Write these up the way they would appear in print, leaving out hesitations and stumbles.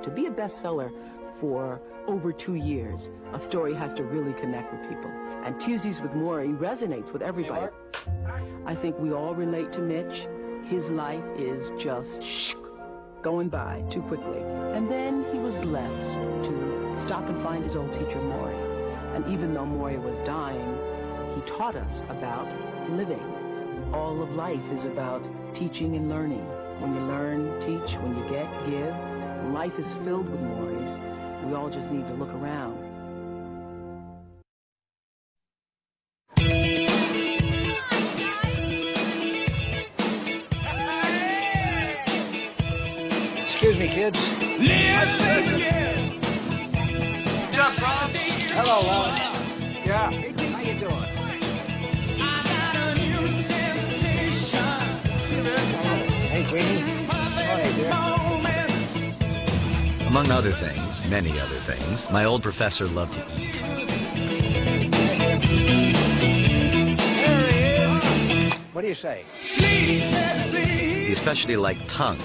To be a bestseller for over 2 years, a story has to really connect with people. And Tuesdays with Morrie resonates with everybody. I think we all relate to Mitch. His life is just going by too quickly. And then he was blessed to stop and find his old teacher, Morrie. And even though Morrie was dying, he taught us about living. All of life is about teaching and learning. When you learn, teach, when you get, give. Life is filled with Morries. We all just need to look around. Excuse me, kids. What's up, Rob? Hello, Lon. Yeah. How you doing? Hey, Queenie. Hey, dear. Among other things, many other things, my old professor loved to eat. There he is. What do you say? He especially liked tongue.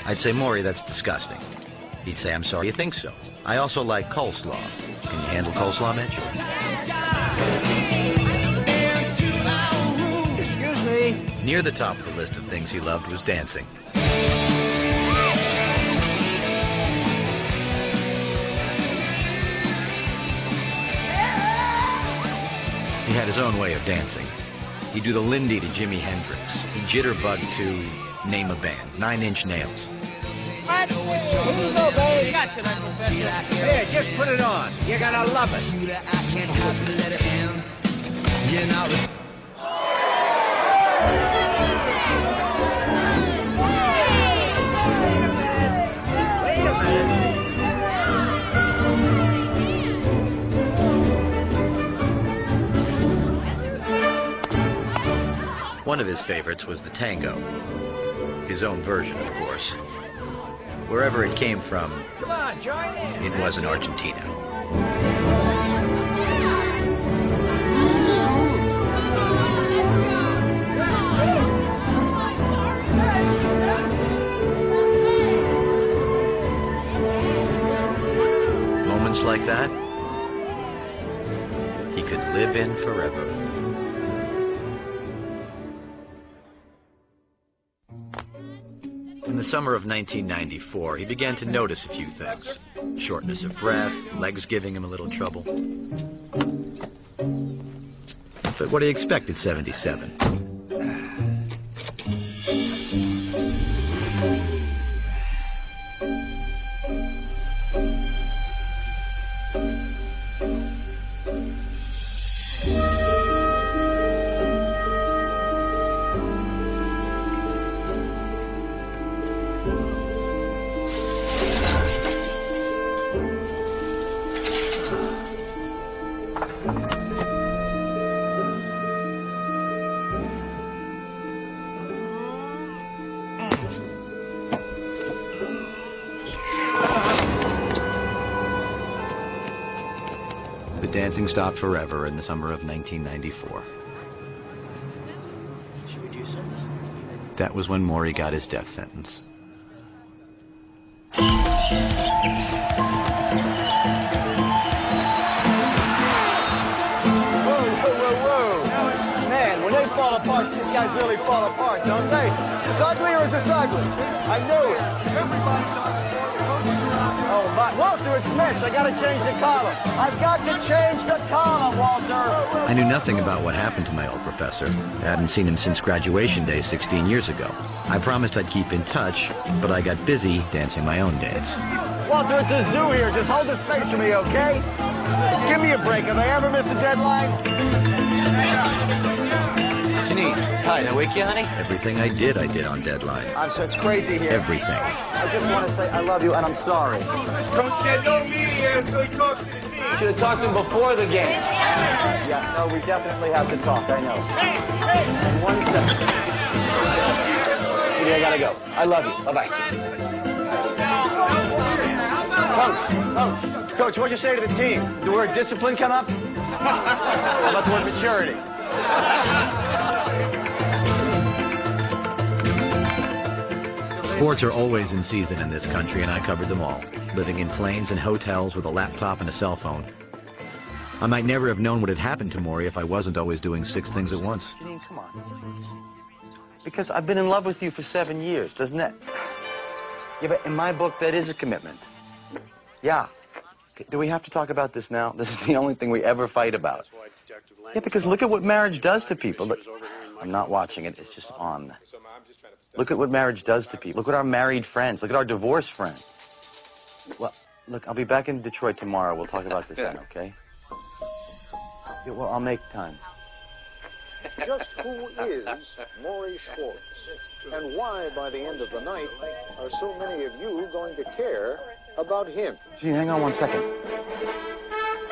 I'd say, Morrie, that's disgusting. He'd say, I'm sorry you think so. I also like coleslaw. Can you handle coleslaw, Mitch? Excuse me. Near the top of the list of things he loved was dancing. He had his own way of dancing. He'd do the Lindy to Jimi Hendrix. He'd jitterbug to name a band, 9 Inch Nails. What? Here you go, babe. Gotcha, that professor. Here, just put it on. You're gonna love it. Wait a minute. One of his favorites was the tango. His own version, of course. Wherever it came from, Come on, join in. it was in Argentina. Moments like that, he could live in forever. In the summer of 1994, he began to notice a few things. Shortness of breath, legs giving him a little trouble. But what do you expect at 77? The dancing stopped forever in the summer of 1994. That was when Morrie got his death sentence. Whoa. Man, when they fall apart, these guys really fall apart, don't they? It's ugly or it's ugly? I knew it. Oh, my. Walter, it's Mitch. I got to change the column. I've got to change the column, Walter. I knew nothing about what happened to my old professor. I hadn't seen him since graduation day 16 years ago. I promised I'd keep in touch, but I got busy dancing my own dance. Walter, it's a zoo here. Just hold the space for me, okay? Give me a break. Have I ever missed a deadline? Janine, hi, did I wake you, honey? Everything I did on deadline. It's crazy here. Everything. I just want to say I love you and I'm sorry. Coach said no media until he talks to the team. Should have talked to him before the game. Yeah, no, we definitely have to talk. I know. Hey! In 1 second. I gotta go. I love you. Bye-bye. Coach, what'd you say to the team? Did the word discipline come up? How about the word maturity? Sports are always in season in this country, and I covered them all. living in planes and hotels with a laptop and a cell phone. I might never have known what had happened to Morrie if I wasn't always doing 6 things at once. Janine, come on. Because I've been in love with you for 7 years, doesn't that... Yeah, but in my book, that is a commitment. Yeah. Do we have to talk about this now? This is the only thing we ever fight about. Yeah, because look at what marriage does to people. Look, I'm not watching it. It's just on. Look at what marriage does to people. Look at our married friends. Look at our divorced friends. Well, look, I'll be back in Detroit tomorrow. We'll talk about this then, okay? Yeah, well, I'll make time. Just who is Morrie Schwartz? And why, by the end of the night, are so many of you going to care about him? Gee, hang on 1 second.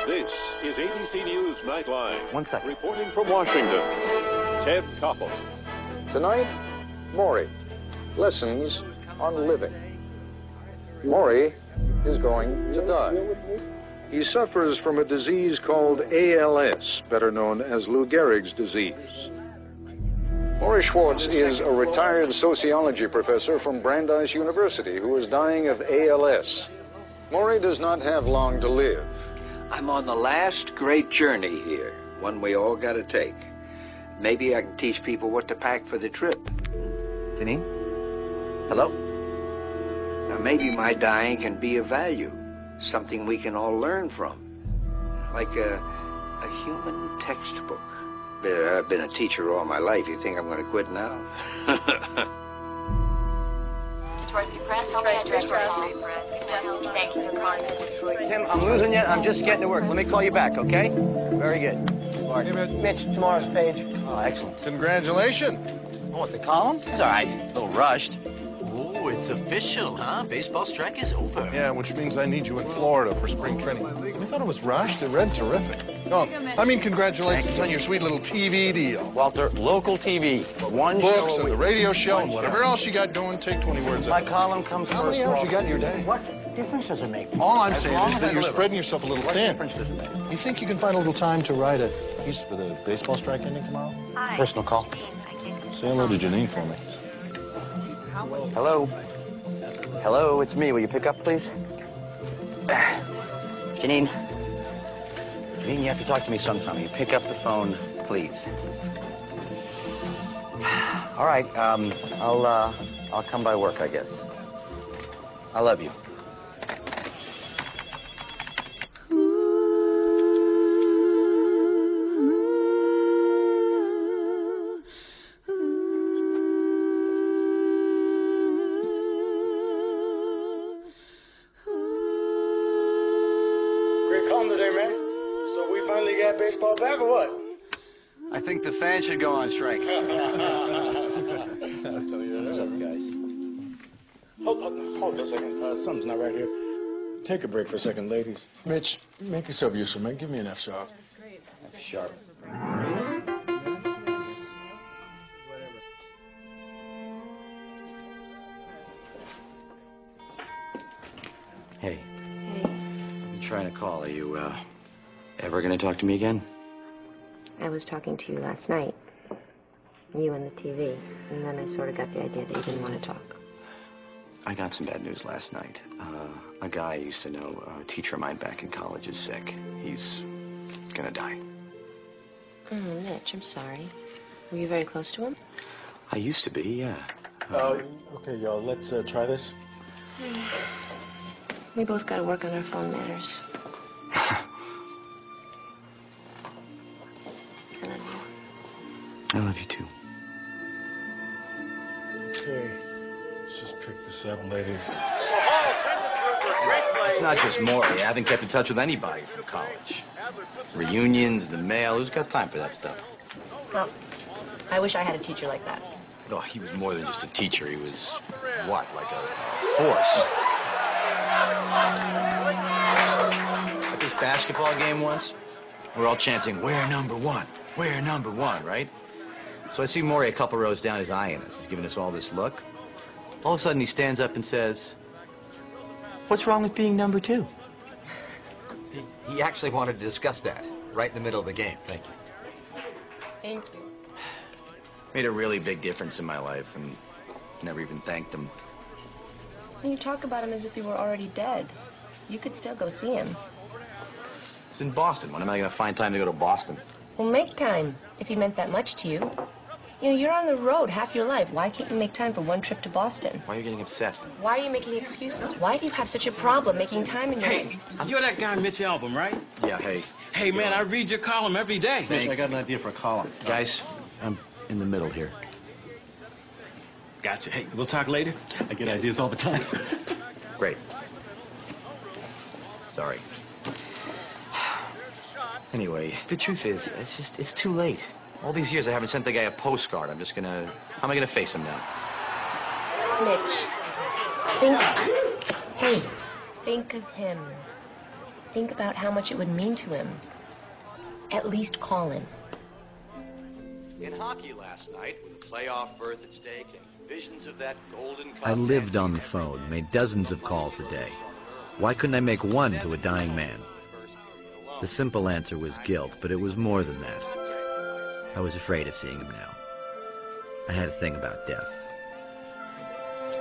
This is ABC News Nightline. 1 second. Reporting from Washington, Ted Koppel. Tonight, Morrie. Lessons on living. Morrie is going to die. He suffers from a disease called ALS, better known as Lou Gehrig's disease. Morrie Schwartz is a retired sociology professor from Brandeis University who is dying of ALS. Morrie does not have long to live. I'm on the last great journey here, one we all got to take. Maybe I can teach people what to pack for the trip. Janine? Hello? Now, maybe my dying can be of value, something we can all learn from, like a human textbook. I've been a teacher all my life. You think I'm going to quit now? Tim, I'm losing you. I'm just getting to work. Let me call you back, okay? Very good. Mitch, tomorrow's page. Oh, excellent. Congratulations. Oh, what, the column? It's all right. A little rushed. Oh, it's official, huh? Baseball strike is over. Yeah, which means I need you in Florida for spring training. I thought it was rushed. It read terrific. Oh, I mean, congratulations on your sweet little TV deal. Walter, local TV. One Books show and the radio show and whatever else you got going, take 20 words My out. column comes How first. many hours you got in your day? What difference does it make? All I'm As saying long is as that I you're deliver. spreading yourself a little What thin. difference does it make? You think you can find a little time to write a piece for the baseball strike ending tomorrow? Personal call. Say hello to Janine for me. Hello? Hello, it's me. Will you pick up, please? Janine? Janine, you have to talk to me sometime. Will you pick up the phone, please? All right, I'll come by work, I guess. I love you. Great calm today, man. So we finally got baseball back or what? I think the fans should go on strike. What's up, guys? Hold a second. Something's not right here. Take a break for a second, ladies. Mitch, make yourself useful, man. Give me an F sharp. F sharp. Hey. Hey, I'm trying to call. Are you, ever gonna talk to me again? I was talking to you last night. You and the TV. And then I sort of got the idea that you didn't want to talk. I got some bad news last night. A guy I used to know, a teacher of mine back in college, is sick. He's gonna die. Oh, Mitch, I'm sorry. Were you very close to him? I used to be, yeah. Okay, y'all, let's try this. We both got to work on our phone manners. I love you. I love you too. Okay, let's just pick this up, ladies. It's not just Morrie. I haven't kept in touch with anybody from college. Reunions, the mail. Who's got time for that stuff? Well, I wish I had a teacher like that. Oh, he was more than just a teacher. He was, what, like a force? At this basketball game once, we're all chanting, "We're number one. We're number one," right? So I see Morrie a couple rows down. He's eyeing us. He's giving us all this look. All of a sudden, he stands up and says, "What's wrong with being number two?" He actually wanted to discuss that right in the middle of the game. Thank you. Thank you. Made a really big difference in my life, and never even thanked him. You talk about him as if he were already dead. You could still go see him. It's in Boston. When am I going to find time to go to Boston? Well, make time, if he meant that much to you. You know, you're on the road half your life. Why can't you make time for one trip to Boston? Why are you getting upset? Why are you making excuses? Why do you have such a problem making time in your life? Hey, you're that guy Mitch Album, right? Yeah, hey. Hey, man, I read your column every day. Mitch, I got an idea for a column. Guys, I'm in the middle here. Gotcha. Hey, we'll talk later. I get ideas all the time. Great. Sorry. Anyway, the truth is, it's too late. All these years I haven't sent the guy a postcard. How am I gonna face him now? Mitch, think of him. Think about how much it would mean to him. At least call him. In hockey last night, with a playoff berth at stake and visions of that golden cup... I lived on the phone, made dozens of calls a day. Why couldn't I make one to a dying man? The simple answer was guilt, but it was more than that. I was afraid of seeing him now. I had a thing about death.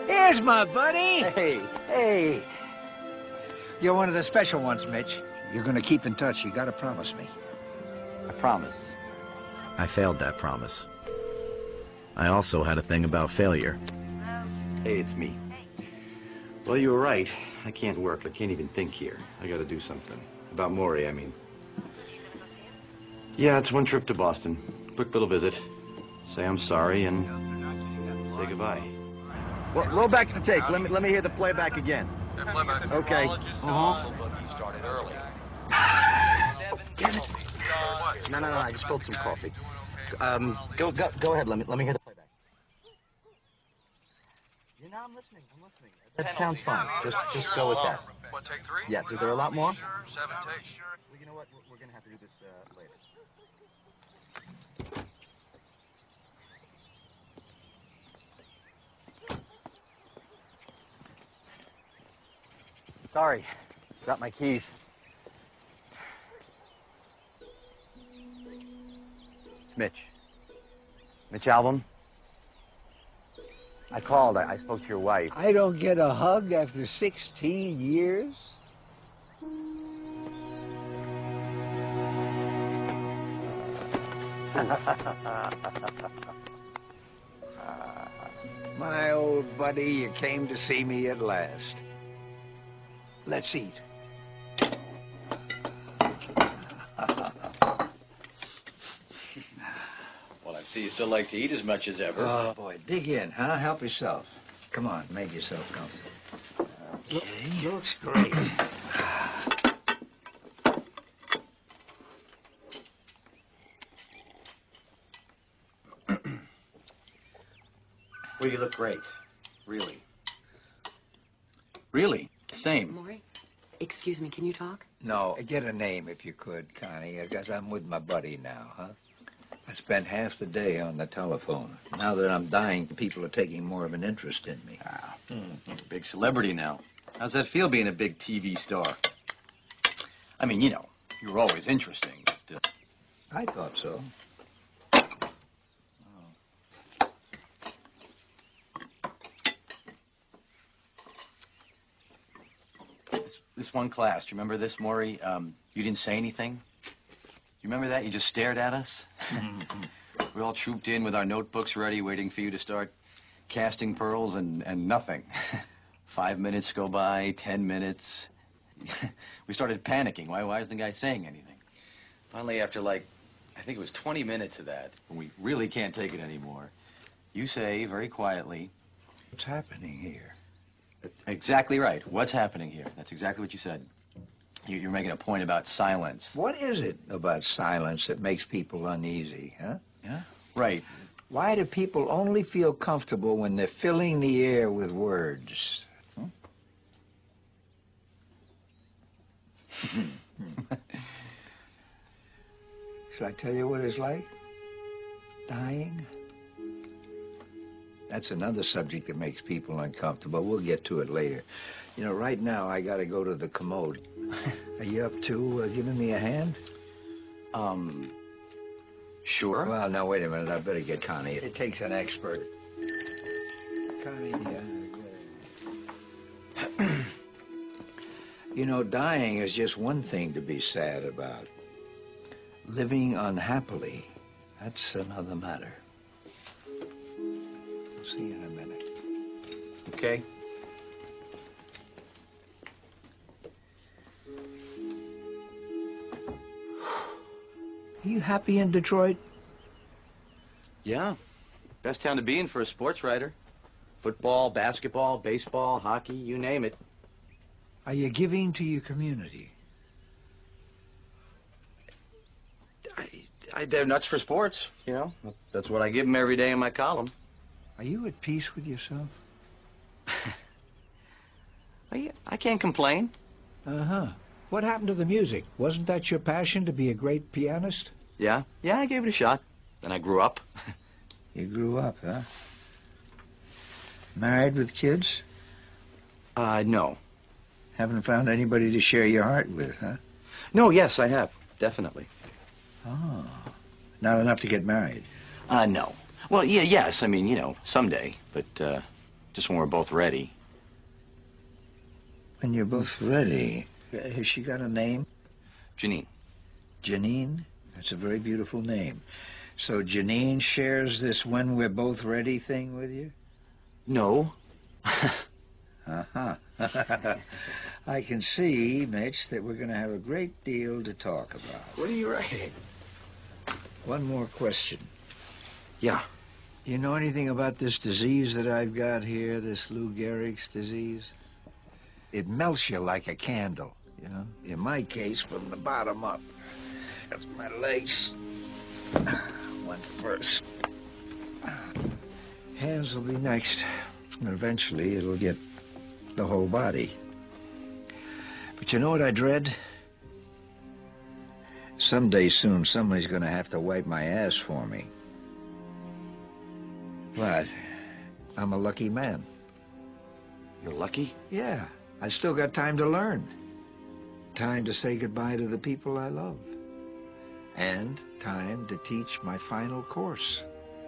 Here's my buddy. Hey. You're one of the special ones, Mitch. You're going to keep in touch. You got to promise me. I promise. I failed that promise. I also had a thing about failure. Hey, it's me. Well, you were right. I can't work. I can't even think here. I got to do something. About Morrie, I mean. Yeah, it's one trip to Boston. Quick little visit. Say I'm sorry and say goodbye. Well, roll back the tape. Let me hear the playback again. Okay. Started early. Damn it. No, I just spilled some coffee. Go ahead. Let me hear the playback. You know, I'm listening. That sounds fine. Just go with that. What, take three? Yes. Is there a lot more? 7 takes. Well, you know what? We're going to have to do this later. Sorry. Dropped my keys. It's Mitch. Mitch Album. I called. I spoke to your wife. I don't get a hug after 16 years? My old buddy, you came to see me at last. Let's eat. Well, I see you still like to eat as much as ever. Oh, boy, dig in, huh? Help yourself. Come on, make yourself comfortable. Okay. Looks great. Well, you look great. Really. Really. Same. Morrie, excuse me, can you talk? No, get a name if you could, Connie, because I'm with my buddy now, huh? I spent half the day on the telephone. Now that I'm dying, people are taking more of an interest in me. Big celebrity now. How's that feel being a big TV star? I mean, you know, you were always interesting, but... I thought so. This one class, do you remember this, Morrie? You didn't say anything. You remember that? You just stared at us. We all trooped in with our notebooks ready, waiting for you to start casting pearls, and nothing. 5 minutes go by, 10 minutes. We started panicking. Why isn't the guy saying anything? Finally, after I think it was 20 minutes of that, when we really can't take it anymore, you say very quietly, "What's happening here?" Exactly right. What's happening here? That's exactly what you said. You're making a point about silence. What is it about silence that makes people uneasy, huh? Yeah? Right. Why do people only feel comfortable when they're filling the air with words? Huh? Should I tell you what it's like? Dying? That's another subject that makes people uncomfortable. We'll get to it later. You know, right now, I got to go to the commode. Are you up to giving me a hand? Sure. Well, now, wait a minute. I better get Connie. It takes an expert. Connie, You know, dying is just one thing to be sad about. Living unhappily, that's another matter. We'll see you in a minute. Okay. Are you happy in Detroit? Yeah. Best town to be in for a sports writer. Football, basketball, baseball, hockey, you name it. Are you giving to your community? They're nuts for sports, you know. That's what I give them every day in my column. Are you at peace with yourself? I can't complain. Uh-huh. What happened to the music? Wasn't that your passion, to be a great pianist? Yeah, I gave it a shot. Then I grew up. You grew up, huh? Married with kids? No. Haven't found anybody to share your heart with, huh? No, yes, I have. Definitely. Oh. Not enough to get married? No. Well, yes. I mean, you know, someday. But, just when we're both ready. When you're both ready. Has she got a name? Janine. Janine? That's a very beautiful name. So Janine shares this when we're both ready thing with you? No. Uh-huh. I can see, Mitch, that we're going to have a great deal to talk about. What are you writing? One more question. Yeah. You know anything about this disease that I've got here, this Lou Gehrig's disease? It melts you like a candle, you know? In my case, from the bottom up. That's my legs. One first. Hands will be next. And eventually, it'll get the whole body. But you know what I dread? Someday soon, somebody's going to have to wipe my ass for me. But I'm a lucky man. You're lucky? Yeah. I still got time to learn. Time to say goodbye to the people I love. And time to teach my final course.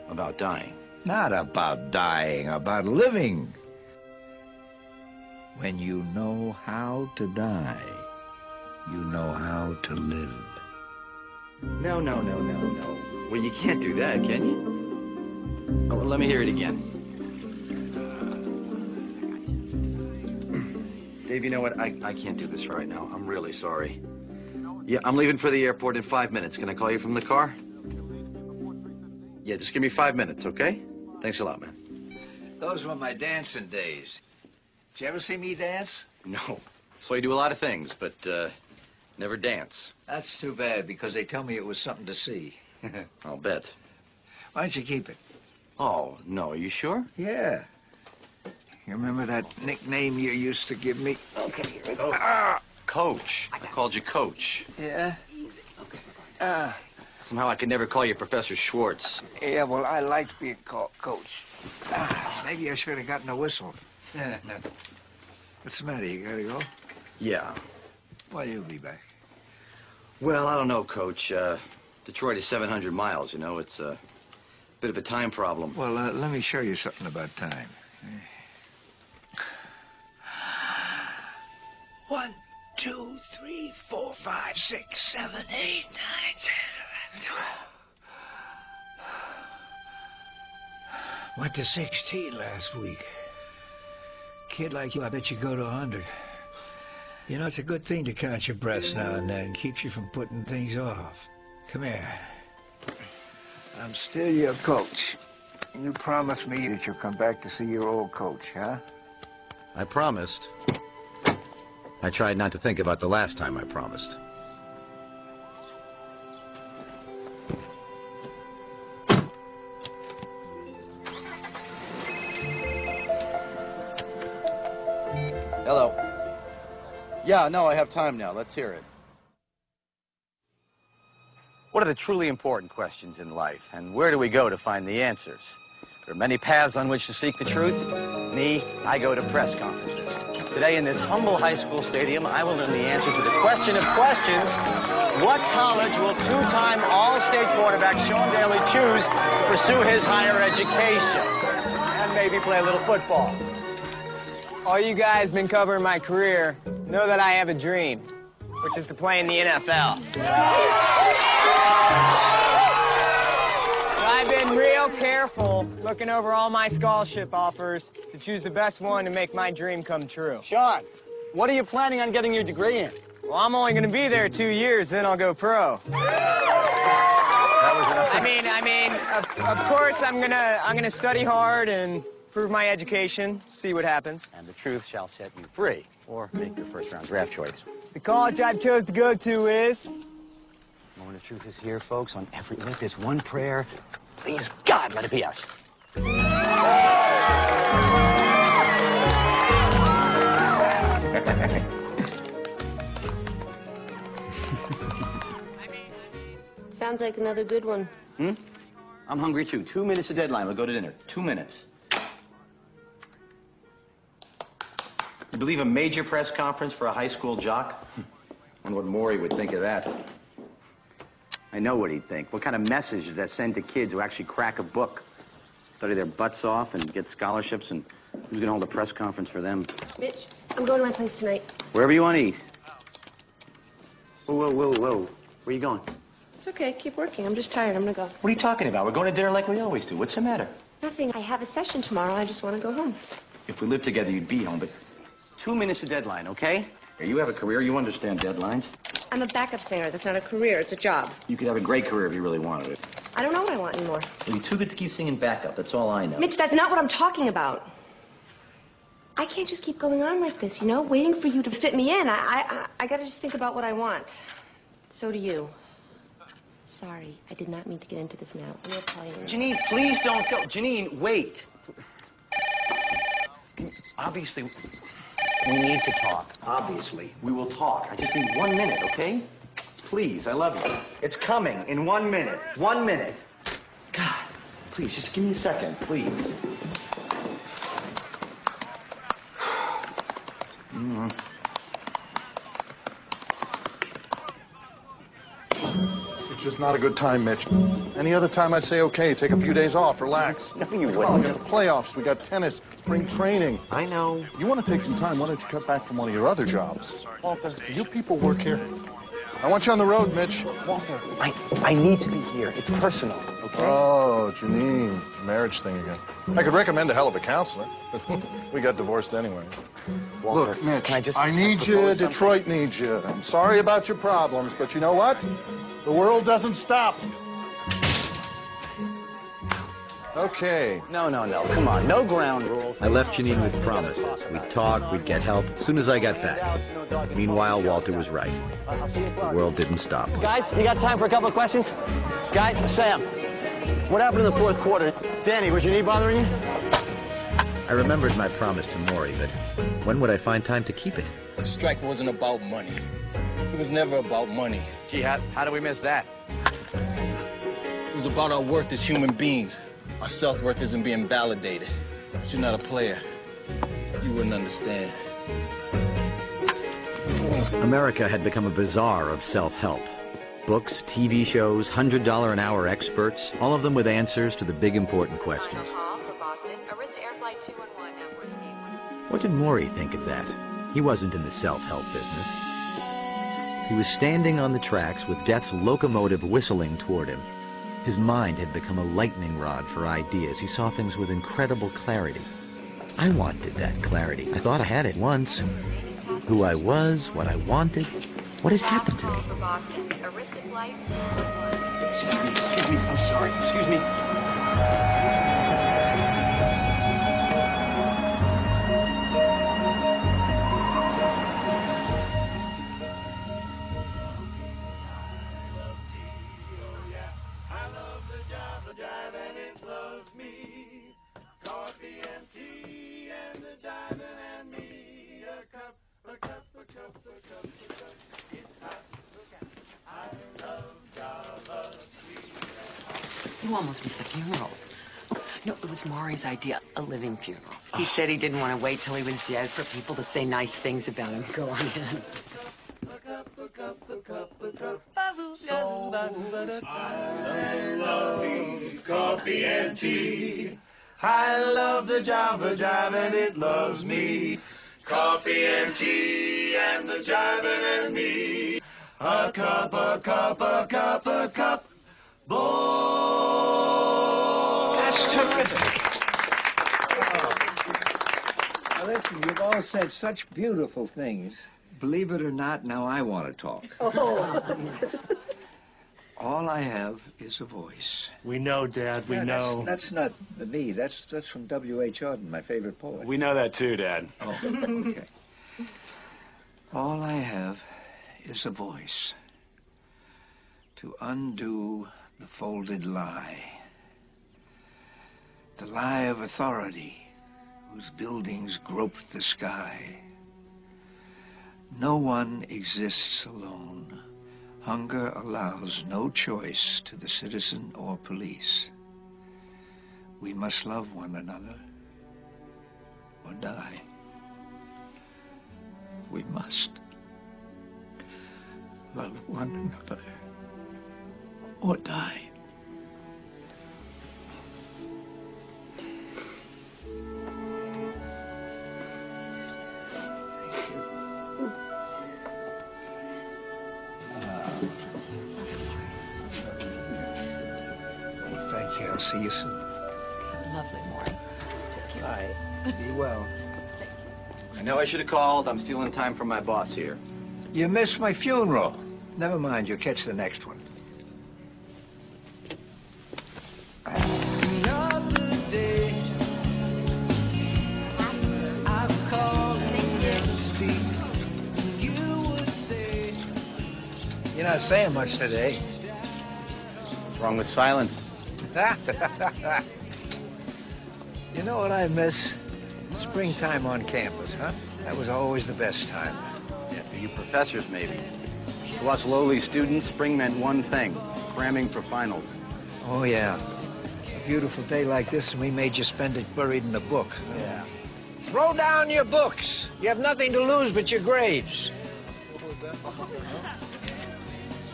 About dying? Not about dying, about living. When you know how to die, you know how to live. No. Well, you can't do that, can you? Oh, well, let me hear it again. Dave, you know what? I can't do this right now. I'm really sorry. Yeah, I'm leaving for the airport in 5 minutes. Can I call you from the car? Yeah, just give me 5 minutes, okay? Thanks a lot, man. Those were my dancing days. Did you ever see me dance? No. So you do a lot of things, but never dance. That's too bad, because they tell me it was something to see. I'll bet. Why don't you keep it? Oh, no. Are you sure? Yeah. You remember that nickname you used to give me? Okay, here we go. Coach. I called you Coach. Yeah? Somehow I could never call you Professor Schwartz. Yeah, well, I liked being called Coach. Maybe I should have gotten a whistle. What's the matter? You gotta go? Yeah. Well, you'll be back. Well, I don't know, Coach. Detroit is 700 miles, you know. It's a bit of a time problem. Well, let me show you something about time. 1, 2, 3, 4, 5, 6, 7, 8, 9, 10, 11, 12. Went to 16 last week. Kid like you, I bet you go to 100. You know, it's a good thing to count your breaths now and then. Keeps you from putting things off. Come here. I'm still your coach. You promised me that you'll come back to see your old coach, huh? I promised. I tried not to think about the last time I promised. Hello. Yeah, no, I have time now. Let's hear it. What are the truly important questions in life, and where do we go to find the answers? There are many paths on which to seek the truth. Me, I go to press conferences. Today in this humble high school stadium, I will learn the answer to the question of questions. What college will two-time All-State quarterback Sean Daly choose to pursue his higher education? And maybe play a little football. All you guys been covering my career. know that I have a dream, which is to play in the NFL. So I've been real careful looking over all my scholarship offers to choose the best one to make my dream come true. Sean, what are you planning on getting your degree in? Well, I'm only going to be there 2 years, then I'll go pro. Of course, I'm gonna study hard and prove my education, see what happens. And the truth shall set you free, or make your first-round draft choice. The college I've chose to go to is... When the truth is here, folks, on every lip is one prayer. Please, God, let it be us. Sounds like another good one. I'm hungry, too. 2 minutes to deadline. We'll go to dinner. 2 minutes. You believe a major press conference for a high school jock? Wonder what Morrie would think of that. I know what he'd think. What kind of message does that send to kids who actually crack a book, study their butts off, and get scholarships, and who's going to hold a press conference for them? Mitch, I'm going to my place tonight. Wherever you want to eat. Whoa. Where are you going? It's okay. Keep working. I'm just tired. I'm going to go. What are you talking about? We're going to dinner like we always do. What's the matter? Nothing. I have a session tomorrow. I just want to go home. If we lived together, you'd be home, but 2 minutes to deadline, okay? You have a career. You understand deadlines. I'm a backup singer. That's not a career. It's a job. You could have a great career if you really wanted it. I don't know what I want anymore. Well, you're too good to keep singing backup. That's all I know. Mitch, that's not what I'm talking about. I can't just keep going on like this, you know, waiting for you to fit me in. I got to just think about what I want. So do you. Sorry, I did not mean to get into this now. I'm going to tell you. Janine, please don't go. Janine, wait. Obviously, we need to talk. Obviously, we will talk. I just need 1 minute, okay? Please, I love you. It's coming in 1 minute. 1 minute. God, please, just give me a second, please. It's just not a good time, Mitch. Any other time I'd say, okay, take a few days off, relax. No, you wouldn't. Come on, we got the playoffs, we got tennis, spring training. I know. You want to take some time, why don't you cut back from one of your other jobs? Walter, do you people work here? I want you on the road, Mitch. Walter, I need to be here. It's personal, okay? Oh, Janine, marriage thing again. I could recommend a hell of a counselor. We got divorced anyway. Walter, look, Mitch, can I need you. Detroit needs you. I'm sorry about your problems, but you know what? The world doesn't stop. Okay. No. Come on. No ground rules. I left Janine with promise. We'd talk, we'd get help as soon as I got back. Meanwhile, Walter was right. The world didn't stop. Guys, you got time for a couple of questions? Guys, Sam, what happened in the fourth quarter? Danny, was your knee bothering you? I remembered my promise to Morrie, but when would I find time to keep it? The strike wasn't about money. It was never about money. Gee, how do we miss that? It was about our worth as human beings. Our self-worth isn't being validated. You're not a player. You wouldn't understand. America had become a bazaar of self-help. Books, TV shows, $100 an hour experts, all of them with answers to the big important questions. What did Morrie think of that? He wasn't in the self-help business. He was standing on the tracks with death's locomotive whistling toward him. His mind had become a lightning rod for ideas. He saw things with incredible clarity. I wanted that clarity. I thought I had it once. Who I was, what I wanted, what had happened to me. Excuse me, I'm sorry. Excuse me. You almost missed the funeral. No, it was Morrie's idea, a living funeral. He said he didn't want to wait till he was dead for people to say nice things about him. Go on in. I love coffee and tea. I love the Java Jive and it loves me. Coffee and tea and the jiving and me. A cup, a cup, a cup, a cup. Boy. That's terrific. Now listen, you've all said such beautiful things. Believe it or not, now I want to talk. Oh. All I have is a voice. We know, Dad, we know. That's not me. That's from W.H. Auden, my favorite poet. We know that too, Dad. Oh, okay. All I have is a voice to undo the folded lie. The lie of authority whose buildings grope the sky. No one exists alone. Hunger allows no choice to the citizen or police. We must love one another or die. We must love one another or die. Thank you. I'll see you soon. Lovely, Morrie. Bye. Be well. I know I should have called. I'm stealing time from my boss here. You missed my funeral. Never mind, you'll catch the next one. You're not saying much today. What's wrong with silence? You know what I miss? Springtime on campus, huh? That was always the best time. Yeah, for you professors, maybe. To us lowly students, spring meant one thing, cramming for finals. Oh, yeah. A beautiful day like this, and we made you spend it buried in a book. Yeah. Throw down your books. You have nothing to lose but your grades.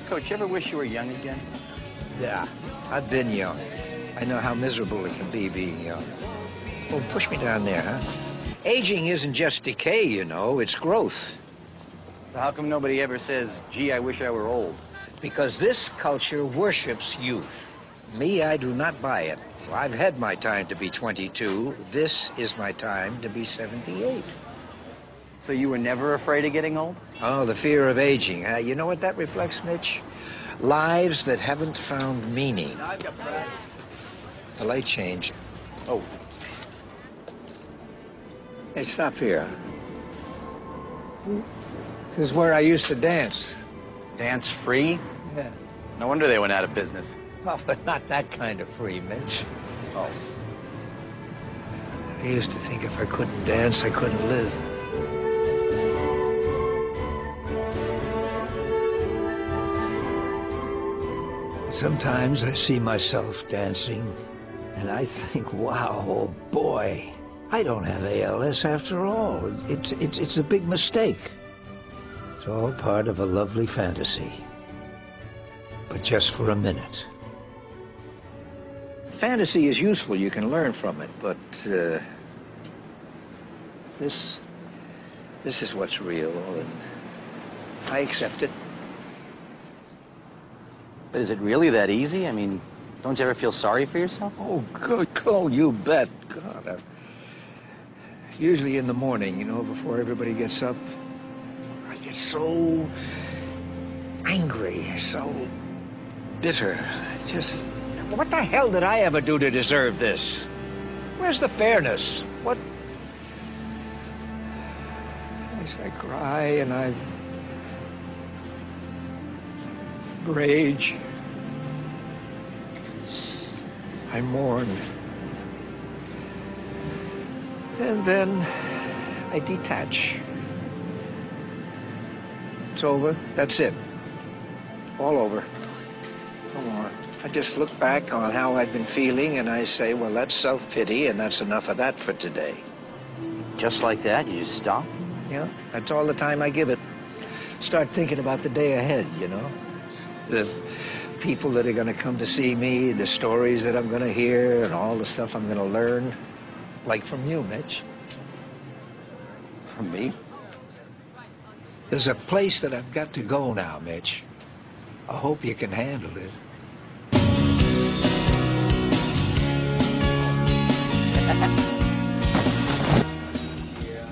Coach, you ever wish you were young again? Yeah, I've been young. I know how miserable it can be being young. Oh, push me down there, huh? Aging isn't just decay, you know, it's growth. So how come nobody ever says, gee, I wish I were old? Because this culture worships youth. Me, I do not buy it. Well, I've had my time to be 22. This is my time to be 78. So you were never afraid of getting old? Oh, the fear of aging. You know what that reflects, Mitch? Lives that haven't found meaning. The light changed. Oh. Hey, stop here. This is where I used to dance. Dance free? Yeah. No wonder they went out of business. Oh, but not that kind of free, Mitch. Oh. I used to think if I couldn't dance, I couldn't live. Sometimes I see myself dancing, and I think, wow, oh boy, I don't have ALS after all. It's a big mistake. It's all part of a lovely fantasy. But just for a minute. Fantasy is useful. You can learn from it, but this is what's real, and I accept it. But is it really that easy? I mean, don't you ever feel sorry for yourself? Oh, good. Oh, you bet. God, usually in the morning, you know, before everybody gets up, I get so angry, so bitter. Just, what the hell did I ever do to deserve this? Where's the fairness? What? I cry and I rage. I mourn. And then I detach. It's over. That's it. All over. No more. I just look back on how I've been feeling and I say, well, that's self-pity and that's enough of that for today. Just like that? You just stop? Yeah, that's all the time I give it. Start thinking about the day ahead, you know? The people that are going to come to see me, the stories that I'm going to hear, and all the stuff I'm going to learn. Like from you, Mitch. From me? There's a place that I've got to go now, Mitch. I hope you can handle it. Yeah,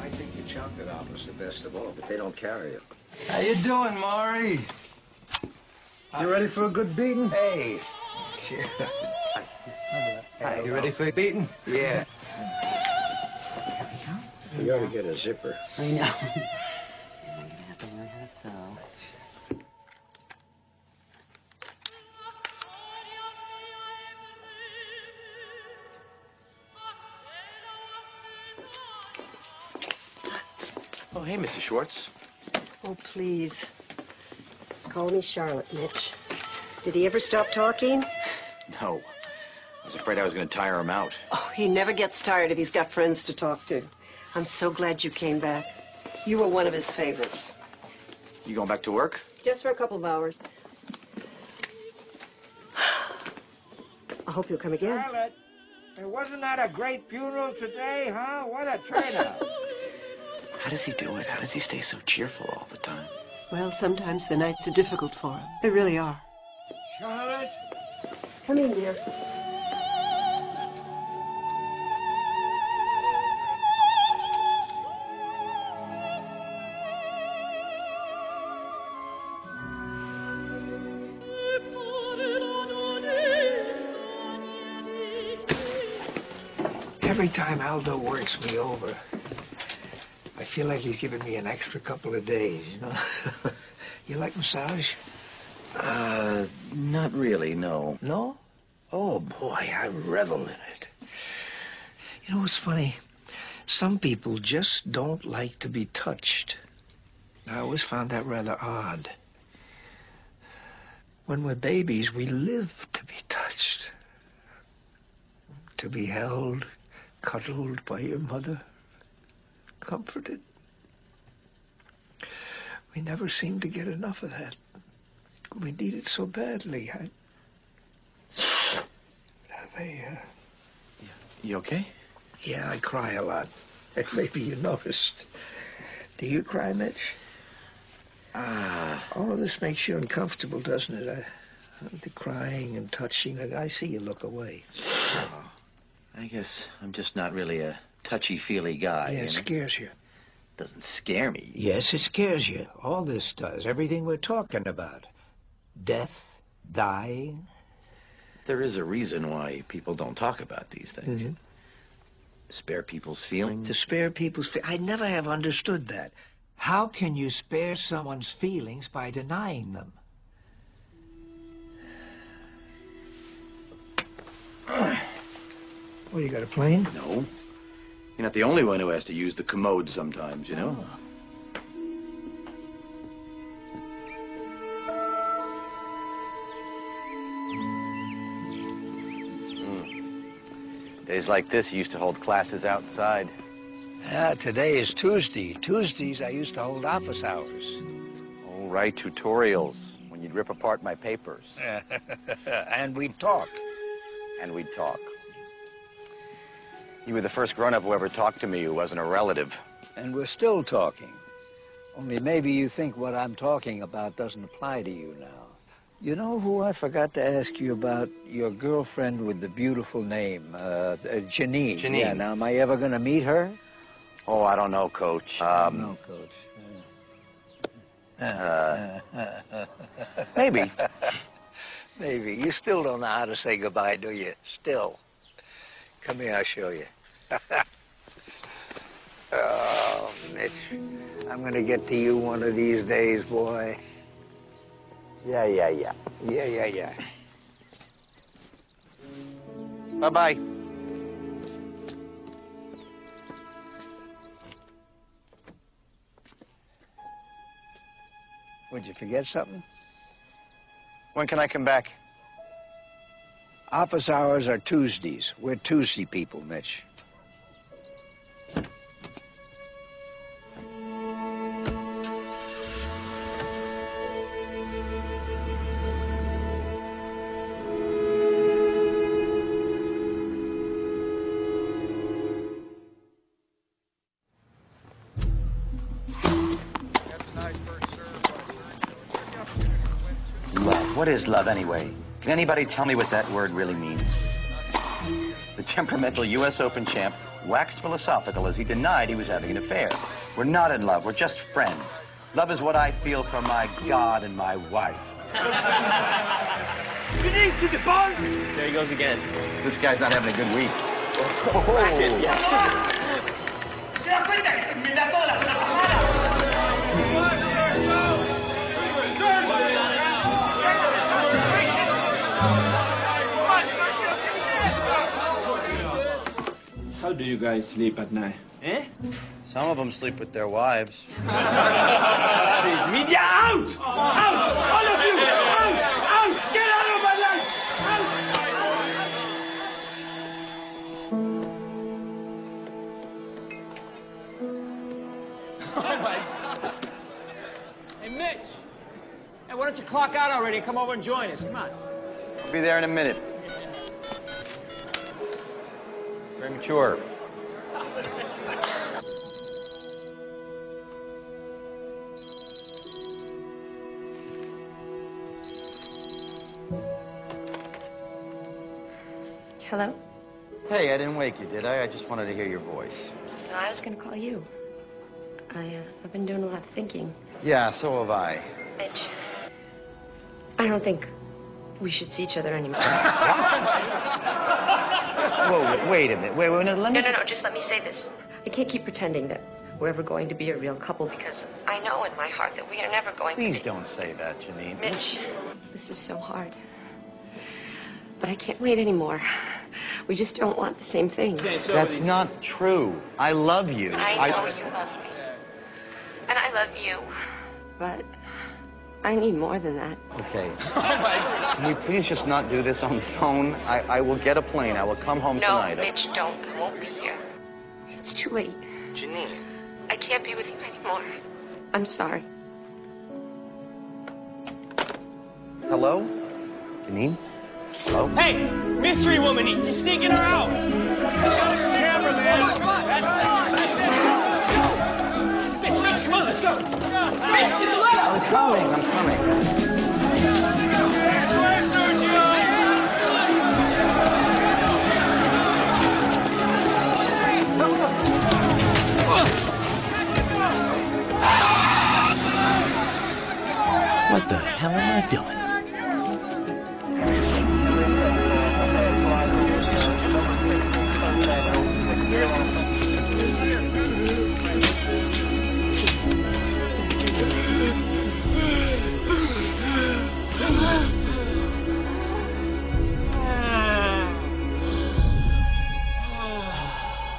I think the chocolate apple's the best of all, but they don't carry it. How you doing, Morrie? You ready for a good beating? Hey. Hey, you ready for a beating? Yeah. You ought to get a zipper. I know. I'm gonna have to learn how to sew. Oh, hey, Mrs. Schwartz. Oh, please. Call me Charlotte, Mitch. Did he ever stop talking? No. I was afraid I was going to tire him out. Oh, he never gets tired if he's got friends to talk to. I'm so glad you came back. You were one of his favorites. You going back to work? Just for a couple of hours. I hope you'll come again. Charlotte, wasn't that a great funeral today, huh? What a turnout. How does he do it? How does he stay so cheerful all the time? Well, sometimes the nights are difficult for him. They really are. Charlotte? Come in, dear. Every time Aldo works me over, I feel like he's giving me an extra couple of days, you know? You like massage? Not really, no. No? Oh, boy, I revel in it. You know what's funny? Some people just don't like to be touched. I always found that rather odd. When we're babies, we live to be touched. To be held, cuddled by your mother, comforted. We never seem to get enough of that. We need it so badly. You okay? Yeah, I cry a lot. Maybe you noticed. Do you cry, Mitch? All of this makes you uncomfortable, doesn't it? The crying and touching, I see you look away. I guess I'm just not really a touchy-feely guy. Yeah, it scares you. Doesn't scare me. Yes, it scares you. All this does. Everything we're talking about. Death, dying. There is a reason why people don't talk about these things. Mm-hmm. Spare people's feelings. To spare people's feelings. I never have understood that. How can you spare someone's feelings by denying them? Well, you got a plane? No. You're not the only one who has to use the commode sometimes, you know? Oh. Days like this, you used to hold classes outside. Yeah, today is Tuesday. Tuesdays, I used to hold office hours. Oh, right, tutorials, when you'd rip apart my papers. And we'd talk. And we'd talk. You were the first grown-up who ever talked to me who wasn't a relative. And we're still talking. Only maybe you think what I'm talking about doesn't apply to you now. You know who I forgot to ask you about? Your girlfriend with the beautiful name, Janine. Janine. Yeah, now, am I ever going to meet her? Oh, I don't know, Coach. No, Coach. Maybe. Maybe. You still don't know how to say goodbye, do you? Still. Come here, I'll show you. Oh, Mitch. I'm going to get to you one of these days, boy. Yeah. Yeah. Bye-bye. Would you forget something? When can I come back? Office hours are Tuesdays. We're Tuesday people, Mitch. Love. What is love, anyway? Can anybody tell me what that word really means? The temperamental U.S. Open champ waxed philosophical as he denied he was having an affair. We're not in love. We're just friends. Love is what I feel for my God and my wife. There he goes again. This guy's not having a good week. How do you guys sleep at night? Eh? Some of them sleep with their wives. Media out! Out! All of you! Out! Out! Get out of my life! Oh, my God. Hey, Mitch. Hey, why don't you clock out already and come over and join us? Come on. I'll be there in a minute. Very mature. Hello? Hey, I didn't wake you, did I? I just wanted to hear your voice. No, I was going to call you. I've been doing a lot of thinking. Yeah, so have I. Mitch, I don't think we should see each other anymore. Whoa, wait a minute. Wait, no, let me... No, just let me say this. I can't keep pretending that we're ever going to be a real couple because I know in my heart that we are never going to be. Please don't say that, Janine. Mitch, this is so hard. But I can't wait anymore. We just don't want the same things. That's not true. I love you. I know you love me. And I love you. But I need more than that. Okay. Can we please just not do this on the phone? I will get a plane. I will come home tonight. No, Mitch, don't. I won't be here. It's too late. Janine. I can't be with you anymore. I'm sorry. Hello? Janine? Hello? Hey, mystery woman, he's sneaking her out. Shut the camera, man. Come on. Mitch, come on, let's go. Mitch, get the letter. I'm coming. What the hell am I doing?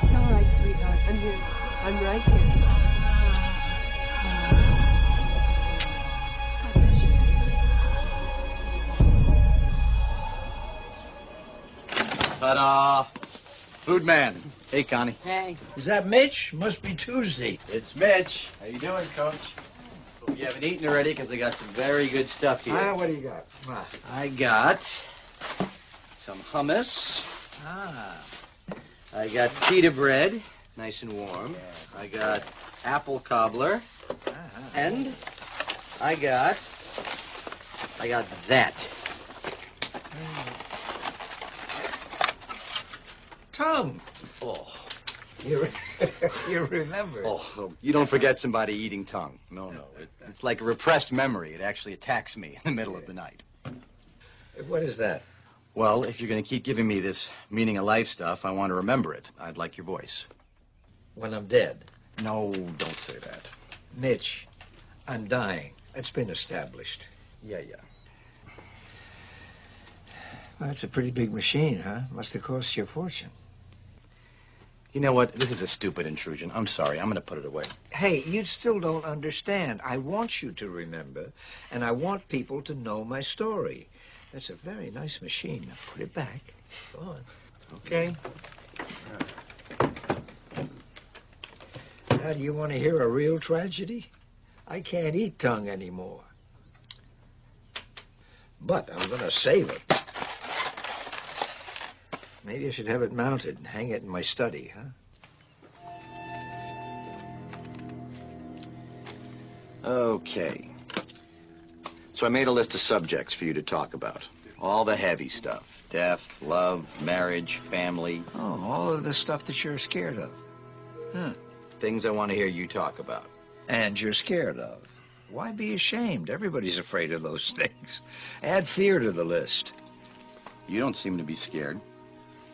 It's all right, sweetheart. I'm here. I'm right here. Ta-da! Food man. Hey, Connie. Hey. Is that Mitch? Must be Tuesday. It's Mitch. How you doing, Coach? Hope you haven't eaten already, because they got some very good stuff here. What do you got? I got some hummus. I got pita bread, nice and warm. I got apple cobbler. And I got that. Tongue. Oh. You remember. Oh, you don't forget somebody eating tongue. No. It's like a repressed memory. It actually attacks me in the middle of the night. What is that? Well, if you're going to keep giving me this meaning of life stuff, I want to remember it. I'd like your voice. When I'm dead. No, don't say that. Mitch, I'm dying. It's been established. Yeah. Well, that's a pretty big machine, huh? Must have cost you a fortune. You know what? This is a stupid intrusion. I'm sorry. I'm going to put it away. Hey, you still don't understand. I want you to remember, and I want people to know my story. That's a very nice machine. Now, put it back. Go on. Okay. Now, do you want to hear a real tragedy? I can't eat tongue anymore. But I'm going to save it. Maybe I should have it mounted and hang it in my study, huh? Okay. So I made a list of subjects for you to talk about. All the heavy stuff. Death, love, marriage, family. Oh, all of the stuff that you're scared of. Huh. Things I want to hear you talk about. And you're scared of. Why be ashamed? Everybody's afraid of those things. Add fear to the list. You don't seem to be scared.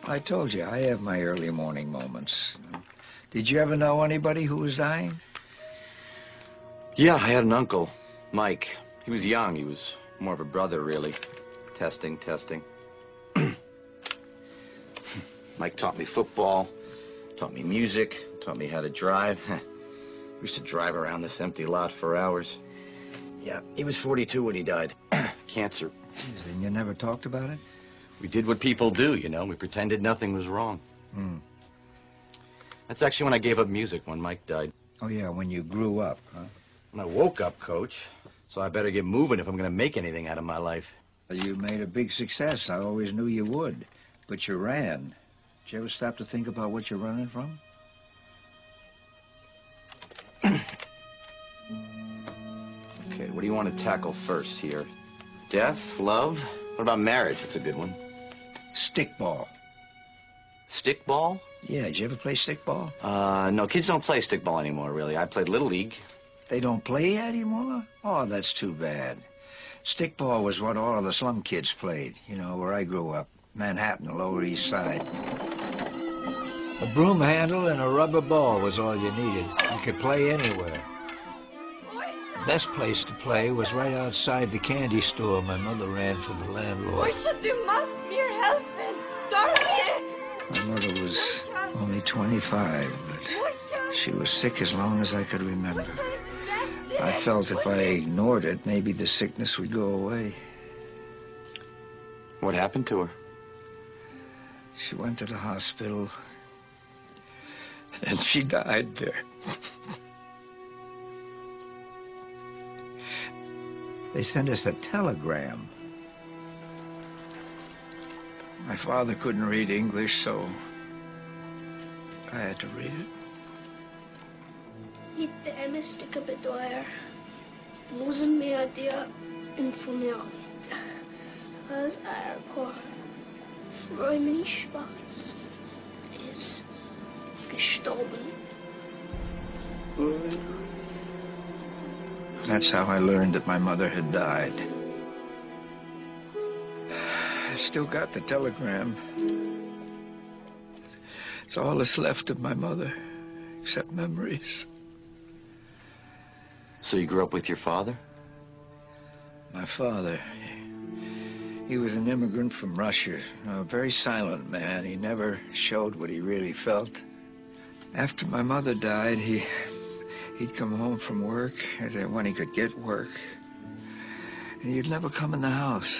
I told you, I have my early morning moments. Did you ever know anybody who was dying? Yeah, I had an uncle, Mike. He was young. He was more of a brother, really. Testing. Mike taught me football, taught me music, taught me how to drive. We used to drive around this empty lot for hours. Yeah, he was 42 when he died. Cancer. Jeez, and you never talked about it? We did what people do, you know. We pretended nothing was wrong. That's actually when I gave up music, when Mike died. Oh, yeah, when you grew up, huh? When I woke up, Coach. So I better get moving if I'm going to make anything out of my life. Well, you made a big success. I always knew you would. But you ran. Did you ever stop to think about what you're running from? Okay, what do you want to tackle first here? Death? Love? What about marriage? That's a good one. Stickball. Stickball? Yeah, did you ever play stickball? No, kids don't play stickball anymore, really. I played Little League. They don't play anymore? Oh, that's too bad. Stickball was what all of the slum kids played, you know, where I grew up. Manhattan, the Lower East Side. A broom handle and a rubber ball was all you needed. You could play anywhere. The best place to play was right outside the candy store my mother ran for the landlord. My mother was only 25, but she was sick as long as I could remember. I felt if I ignored it, maybe the sickness would go away. What happened to her? She went to the hospital, and she died there. They sent us a telegram. My father couldn't read English, so I had to read it. Gitti emistikke bedauer. Musen mir dir informieren. Als Freumini Schwarz ist gestorben. That's how I learned that my mother had died. I still got the telegram. It's all that's left of my mother, except memories. So you grew up with your father? My father, he was an immigrant from Russia, a very silent man. He never showed what he really felt. After my mother died, he'd come home from work when he could get work. And he'd never come in the house.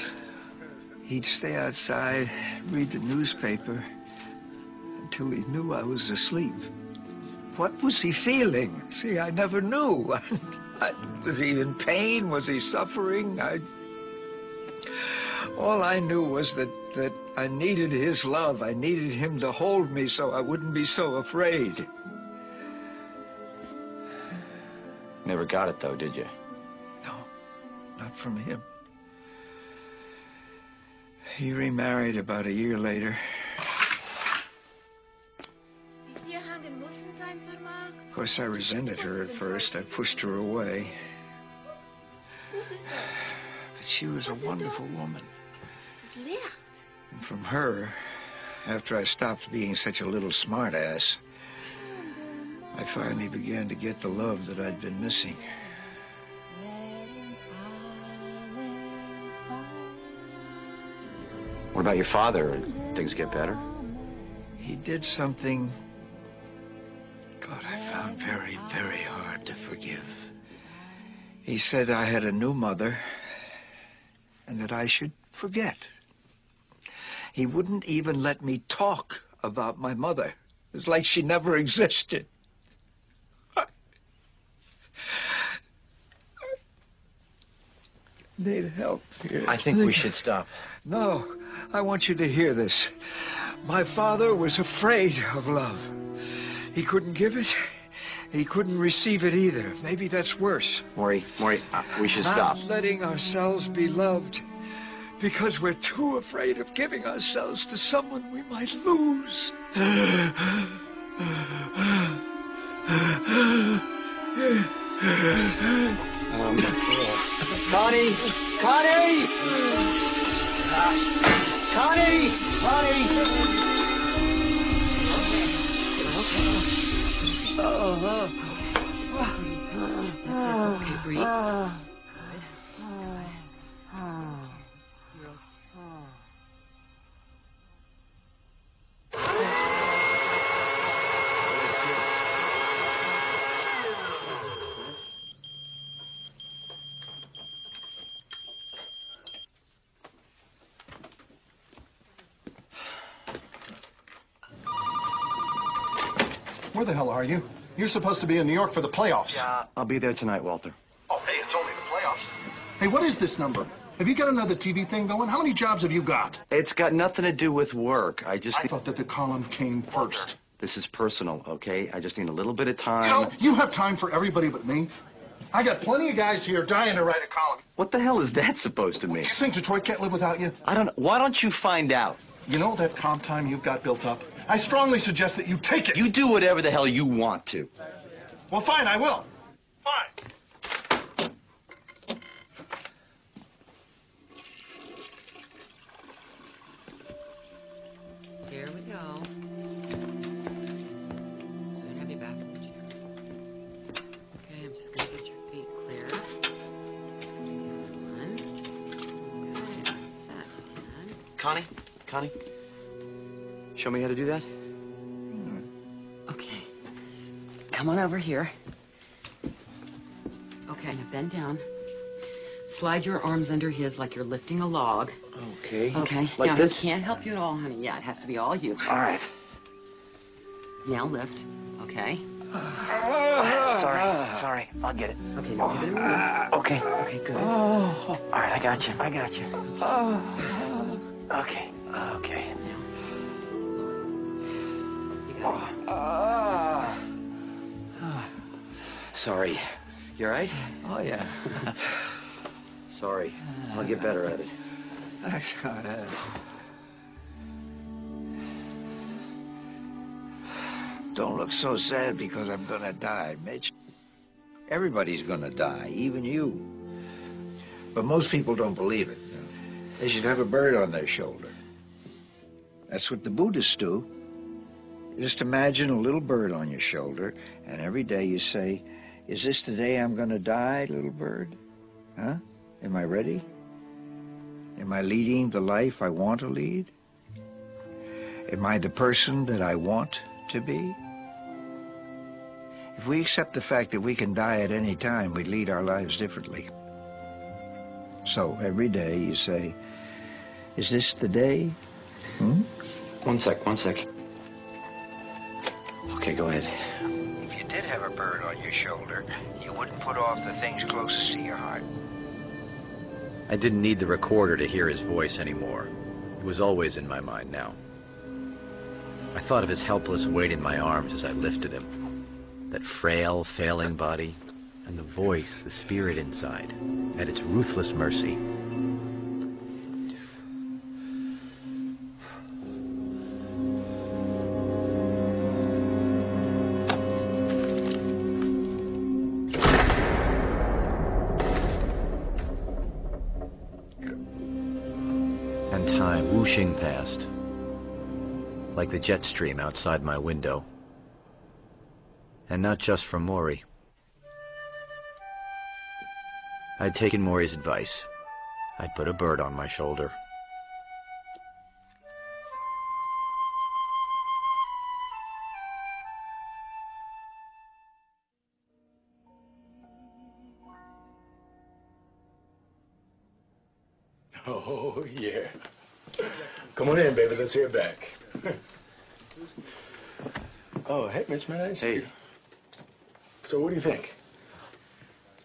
He'd stay outside, read the newspaper, until he knew I was asleep. What was he feeling? See, I never knew. Was he in pain? Was he suffering? All I knew was that I needed his love. I needed him to hold me so I wouldn't be so afraid. Never got it, though, did you? No, not from him. He remarried about a year later. Of course, I resented her at first. I pushed her away. But she was a wonderful woman. And from her, after I stopped being such a little smartass, I finally began to get the love that I'd been missing. What about your father? Did things get better? He did something, God, I found very, very hard to forgive. He said I had a new mother and that I should forget. He wouldn't even let me talk about my mother. It was like she never existed. Need help here. I think we should stop. No, I want you to hear this. My father was afraid of love. He couldn't give it, He couldn't receive it either. Maybe that's worse. Morrie, we should stop. Not letting ourselves be loved because we're too afraid of giving ourselves to someone we might lose. Connie! Connie! Connie! Okay, breathe. Where the hell are you? You're supposed to be in New York for the playoffs. Yeah, I'll be there tonight, Walter. Oh, hey, it's only the playoffs. Hey, what is this number? Have you got another TV thing going? How many jobs have you got? It's got nothing to do with work. I thought that the column came first. This is personal, okay? I just need a little bit of time. You know, you have time for everybody but me. I got plenty of guys here dying to write a column. What the hell is that supposed to mean? You think Detroit can't live without you? I don't know. Why don't you find out? You know that comp time you've got built up? I strongly suggest that you take it. You do whatever the hell you want to. Well, fine, I will. Fine. Here we go. Soon have you back in the chair. Okay, I'm just going to get your feet clear. One. Okay, set. And Connie? Show me how to do that? okay. Come on over here. Okay, now bend down. Slide your arms under his like you're lifting a log. Okay. Okay. Like now, this? he can't help you at all, honey. Yeah, it has to be all you. All right. Now lift. Okay. Sorry. I'll get it. Okay, now give it a minute. Okay. Okay, good. All right, I got you. Okay. Sorry. You all right? Oh, yeah. Sorry. I'll get better at it. Don't look so sad because I'm gonna die, Mitch. Everybody's gonna die, even you. But most people don't believe it. They should have a bird on their shoulder. That's what the Buddhists do. Just imagine a little bird on your shoulder, and every day you say, "Is this the day I'm gonna die, little bird? Huh? Am I ready? Am I leading the life I want to lead? Am I the person that I want to be?" If we accept the fact that we can die at any time, we lead our lives differently. So every day you say, "Is this the day?" One sec. Okay, go ahead. If you did have a bird on your shoulder, you wouldn't put off the things closest to your heart. I didn't need the recorder to hear his voice anymore. It was always in my mind now. I thought of his helpless weight in my arms as I lifted him. That frail, failing body, and the voice, the spirit inside, at its ruthless mercy. And time whooshing past, like the jet stream outside my window. And not just from Morrie. I'd taken Morrie's advice. I'd put a bird on my shoulder. Oh, yeah. Come on in, baby. Let's hear it back. Oh, hey, Mitch, man. I didn't see you. So what do you think?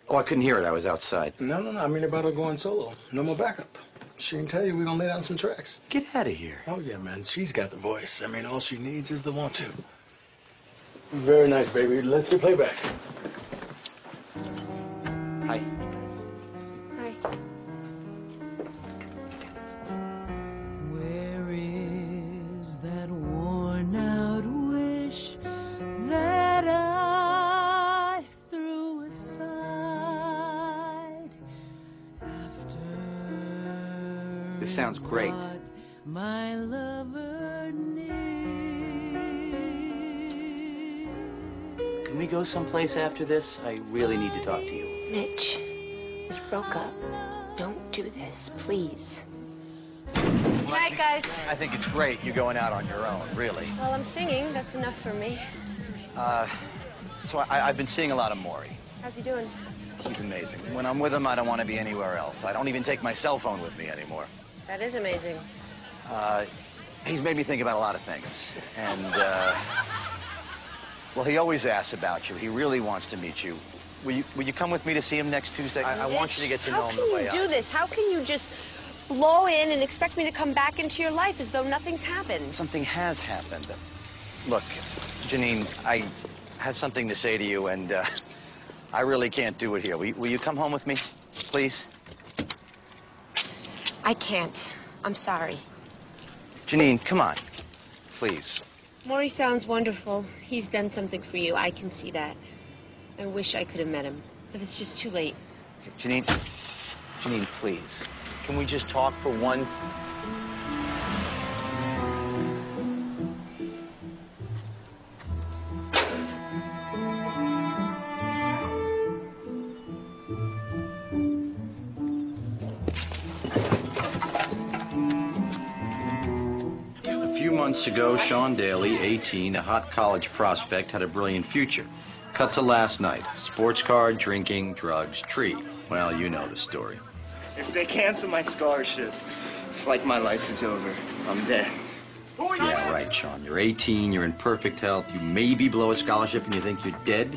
Oh, I couldn't hear it. I was outside. No. I mean about her going solo. No more backup. She can tell you we're going to lay down some tracks. Get out of here. Oh, yeah, man. She's got the voice. I mean, all she needs is the want to. Very nice, baby. Let's do playback. Hi. Hi. Where is that worn-out wish that I threw aside after This sounds great. what my lover needs? Can we go someplace after this? I really need to talk to you. Mitch, we broke up. Don't do this, please. Night, guys. I think it's great you're going out on your own, really. Well, I'm singing. That's enough for me. So I've been seeing a lot of Morrie. How's he doing? He's amazing. When I'm with him, I don't want to be anywhere else. I don't even take my cell phone with me anymore. That is amazing. He's made me think about a lot of things. And, well, he always asks about you. He really wants to meet you. Will you come with me to see him next Tuesday? I want you to get to know him the way How can you do this? How can you just blow in and expect me to come back into your life as though nothing's happened? Something has happened. Look, Janine, I have something to say to you, and I really can't do it here. Will you come home with me, please? I can't. I'm sorry. Janine, come on. Please. Morrie sounds wonderful. He's done something for you. I can see that. I wish I could have met him, but it's just too late. Janine, please. Can we just talk for once? A few months ago, Sean Daly, 18, a hot college prospect, had a brilliant future. Cut to last night. Sports car, drinking, drugs, tree. Well, you know the story. If they cancel my scholarship, it's like my life is over. I'm dead. Yeah, right, Sean. You're 18, you're in perfect health. You maybe blow a scholarship and you think you're dead.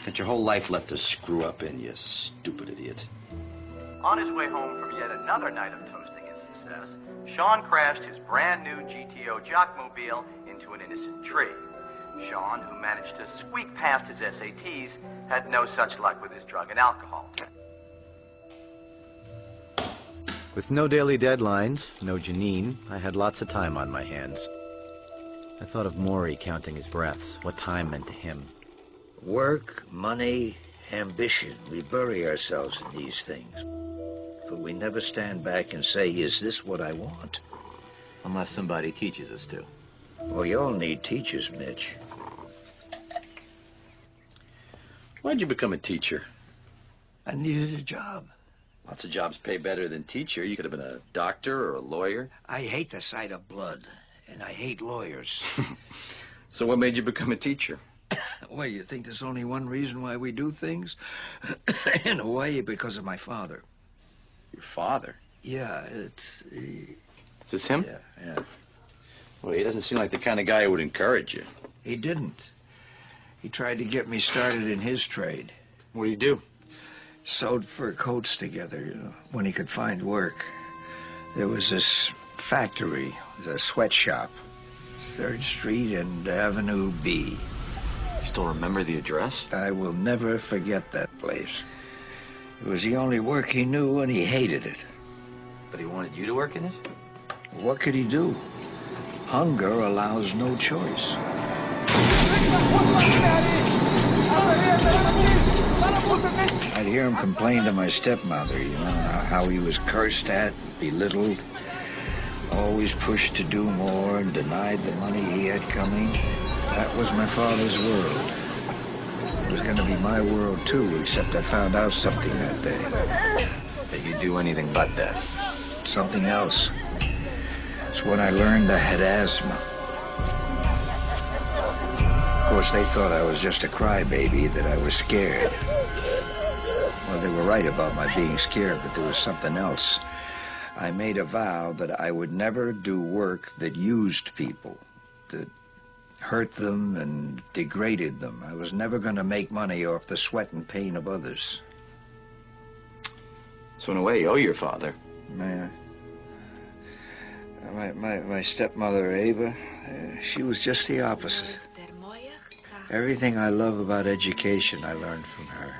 Got your whole life left to screw up in, you stupid idiot. On his way home from yet another night of toasting his success, Sean crashed his brand new GTO Jockmobile into an innocent tree. Sean, who managed to squeak past his SATs, had no such luck with his drug and alcohol. With no daily deadlines, no Janine, I had lots of time on my hands. I thought of Morrie counting his breaths, what time meant to him. Work, money, ambition. We bury ourselves in these things. But we never stand back and say, is this what I want? Unless somebody teaches us to. Well, you all need teachers, Mitch. Why'd you become a teacher? I needed a job. Lots of jobs pay better than teacher. You could have been a doctor or a lawyer. I hate the sight of blood, and I hate lawyers. So what made you become a teacher? Well, you think there's only one reason why we do things? In a way, because of my father. Your father? Yeah, it's... Is this him? Yeah. Well, he doesn't seem like the kind of guy who would encourage you. He didn't. He tried to get me started in his trade. What do you do? Sewed fur coats together, when he could find work. There was this factory, a sweatshop, 3rd Street and Avenue B. You still remember the address? I will never forget that place. It was the only work he knew, and he hated it. But he wanted you to work in it? What could he do? Hunger allows no choice. I'd hear him complain to my stepmother, how he was cursed at, belittled, always pushed to do more and denied the money he had coming. That was my father's world. It was going to be my world, too, except I found out something that day. That you'd do anything but that. Something else. It's when I learned I had asthma. Of course, they thought I was just a crybaby, that I was scared. Well, they were right about my being scared, but there was something else. I made a vow that I would never do work that used people, that hurt them and degraded them. I was never going to make money off the sweat and pain of others. So in a way, you owe your father. My stepmother, Ava, she was just the opposite. Everything I love about education, I learned from her.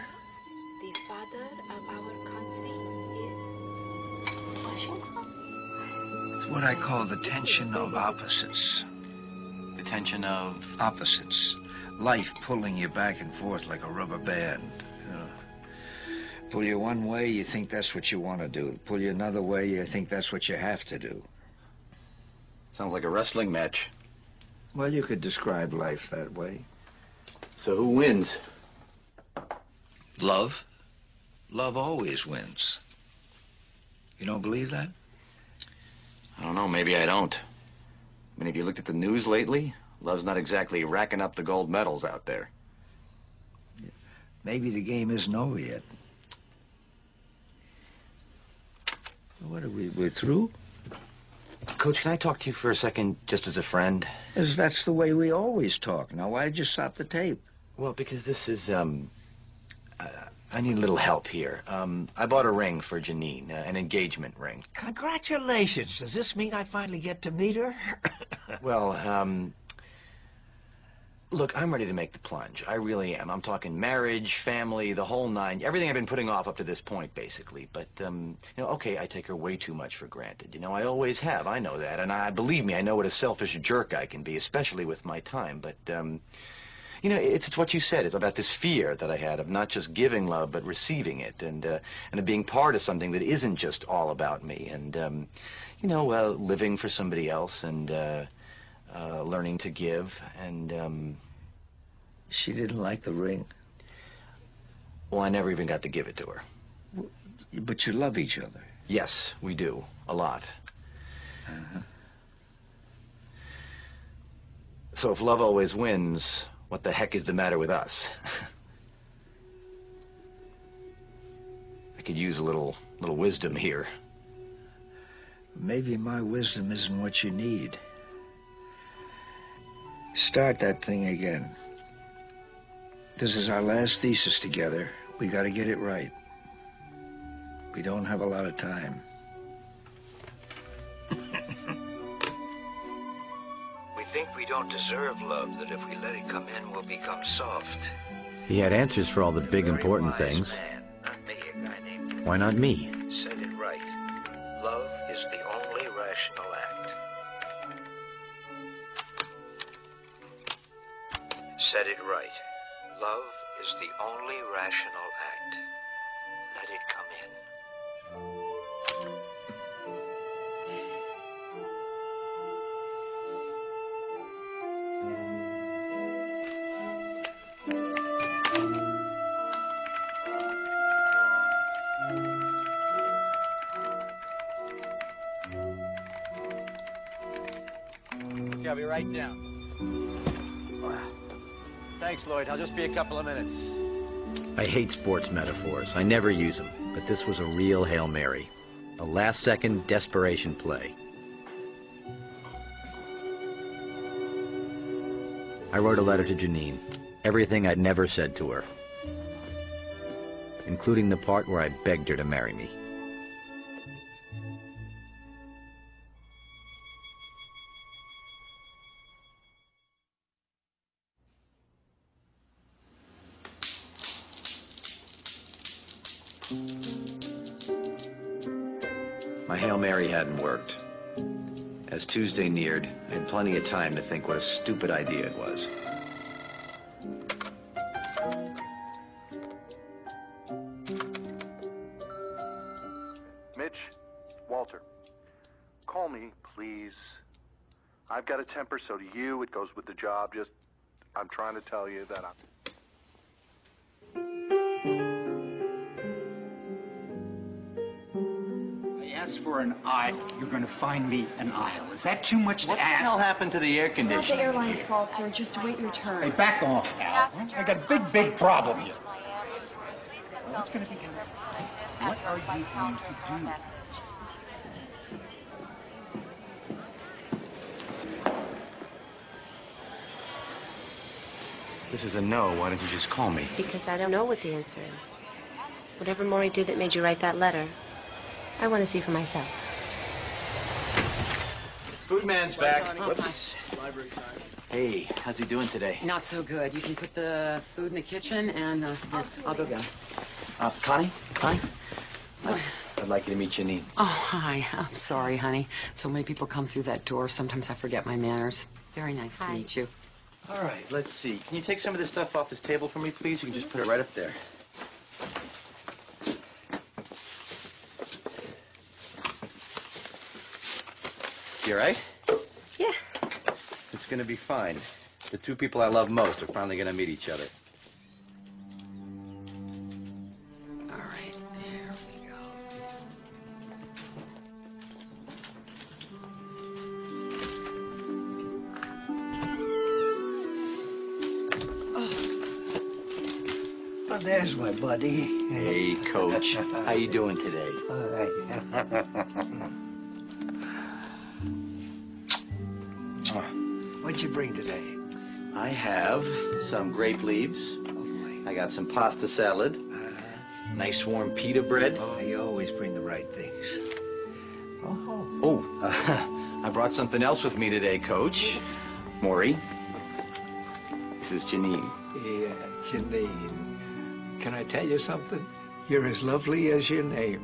The father of our country It's what I call the tension of opposites. The tension of? Opposites. Life pulling you back and forth like a rubber band. You know. Pull you one way, you think that's what you want to do. Pull you another way, you think that's what you have to do. Sounds like a wrestling match. Well, you could describe life that way. So who wins? Love. Love always wins. You don't believe that? I don't know, maybe I don't. I mean, have you looked at the news lately? Love's not exactly racking up the gold medals out there. Maybe the game isn't over yet. What are we're through? Coach, can I talk to you for a second, just as a friend? That's the way we always talk. Now, why did you stop the tape? Well, because this is, I need a little help here. I bought a ring for Janine, an engagement ring. Congratulations. Does this mean I finally get to meet her? Well, look, I'm ready to make the plunge. I really am. I'm talking marriage, family, the whole nine. Everything I've been putting off up to this point, basically. But, you know, okay, I take her way too much for granted. You know, I always have. I know that. And believe me, I know what a selfish jerk I can be, especially with my time. But, you know, it's what you said. It's about this fear that I had of not just giving love, but receiving it. And of being part of something that isn't just all about me. And, you know, living for somebody else and, learning to give, and, She didn't like the ring? Well, I never even got to give it to her. But you love each other? Yes, we do. A lot. Uh-huh. So if love always wins, what the heck is the matter with us? I could use a little wisdom here. Maybe my wisdom isn't what you need. Start that thing again. This is our last thesis together. We got to get it right. We don't have a lot of time. We think we don't deserve love, that if we let it come in, we'll become soft. He had answers for all the big, important things. Man, not me, a guy named... Why not me? Said it right. Love is the only rational act. Said it right. Love is the only rational act. Let it come in. Okay, I'll be right down. Thanks, Lloyd. I'll just be a couple of minutes. I hate sports metaphors. I never use them. But this was a real Hail Mary. A last-second desperation play. I wrote a letter to Janine. Everything I'd never said to her. Including the part where I begged her to marry me. My Hail Mary hadn't worked. As Tuesday neared, I had plenty of time to think what a stupid idea it was. Mitch, Walter, call me, please. I've got a temper, so do you. It goes with the job. I'm trying to tell you that I'm... Ask for an aisle. You're going to find me an aisle. Is that too much to ask? What the hell happened to the air It's not the conditioning? airline's fault, sir. Just wait your turn. Hey, back off, Al. I got a big problem here. What's going to be going on? What are you going to do? This is a no. Why didn't you just call me? Because I don't know what the answer is. Whatever Morrie did that made you write that letter, I want to see for myself. Food man's back. Whoops. Library time. Hey, how's he doing today? Not so good. You can put the food in the kitchen, and I'll go get him. Connie? I'd like you to meet Janine. Oh, hi. I'm sorry, honey. So many people come through that door. Sometimes I forget my manners. Very nice to meet you. All right, let's see. Can you take some of this stuff off this table for me, please? You can just put it right up there. You all right? Yeah. It's going to be fine. The two people I love most are finally going to meet each other. All right, here we go. Oh, there's my buddy. Hey, Coach. How you doing today? What'd you bring today? I have some grape leaves. I got some pasta salad. Nice warm pita bread. Oh, you always bring the right things. I brought something else with me today, Coach. Morrie. This is Janine. Yeah, Janine. Can I tell you something? You're as lovely as your name.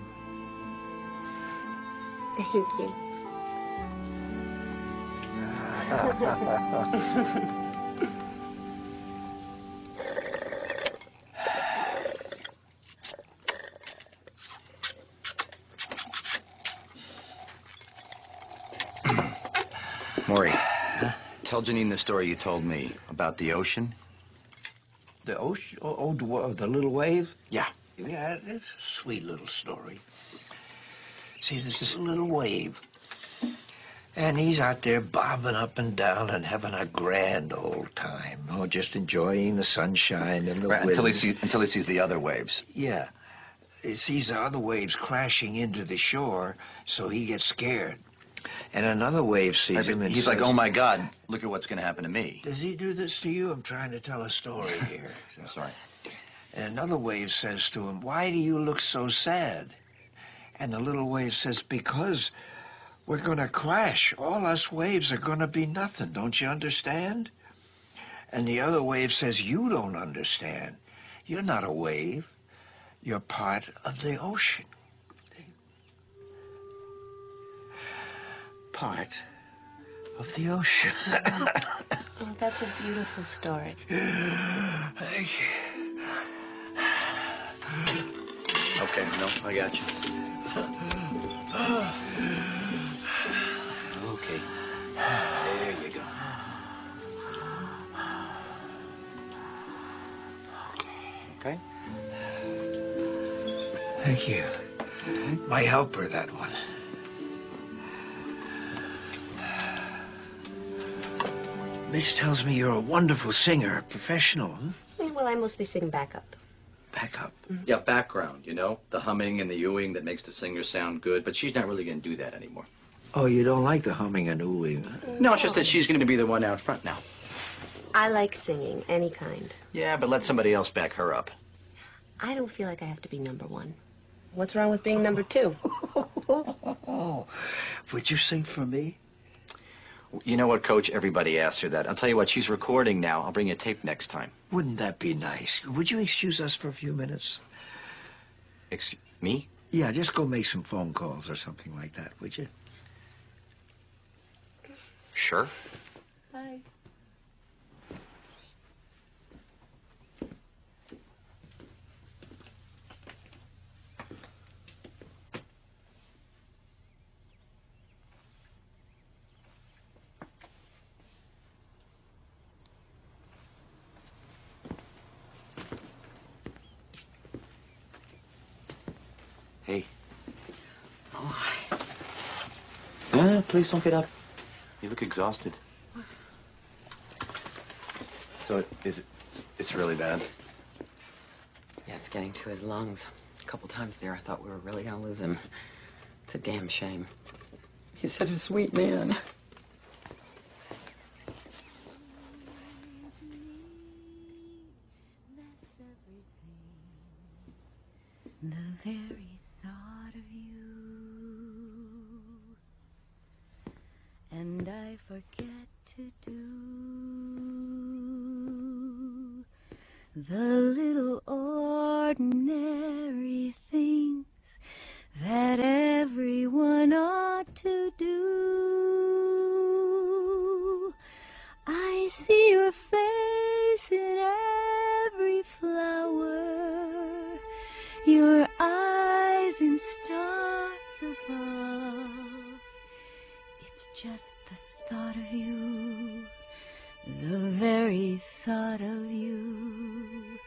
Thank you. Morrie, tell Janine the story you told me about the ocean. The ocean? Oh, the little wave? Yeah. Yeah, it's a sweet little story. See, there's this little wave. And he's out there bobbing up and down and having a grand old time. Oh, just enjoying the sunshine and the wind. Until he sees the other waves. Yeah. He sees the other waves crashing into the shore, so he gets scared. And another wave sees him and he's says, like, oh, my God, look at what's going to happen to me. Does he do this to you? I'm trying to tell a story here. Sorry. And another wave says to him, why do you look so sad? And the little wave says, because we're going to crash. All us waves are going to be nothing. Don't you understand? And the other wave says, you don't understand. You're not a wave. You're part of the ocean. Part of the ocean. Oh, that's a beautiful story. Thank you. Okay, no, I got you. Okay. There you go. Okay? Thank you. My helper, that one. Mitch tells me you're a wonderful singer, a professional. Well, I mostly sing backup. Backup? Yeah, background, you know? The humming and the oohing that makes the singer sound good, but she's not really going to do that anymore. Oh, you don't like the humming and oohing? No, it's just that she's going to be the one out front now. I like singing, any kind. Yeah, but let somebody else back her up. I don't feel like I have to be number one. What's wrong with being number two? Would you sing for me? You know what, Coach? Everybody asks her that. I'll tell you what, she's recording now. I'll bring you a tape next time. Wouldn't that be nice? Would you excuse us for a few minutes? Excuse me? Yeah, just go make some phone calls or something like that, would you? Sure. Bye. Hey. Oh. No, please don't get up. You look exhausted. So it's really bad? Yeah, it's getting to his lungs. A couple times there, I thought we were really going to lose him. It's a damn shame. He's such a sweet man. The very thought of you and I forget to do the little ordinary things that everyone ought to do. I see your face in every flower, your eyes in stars above. It's just the thought of you, the very thought of you,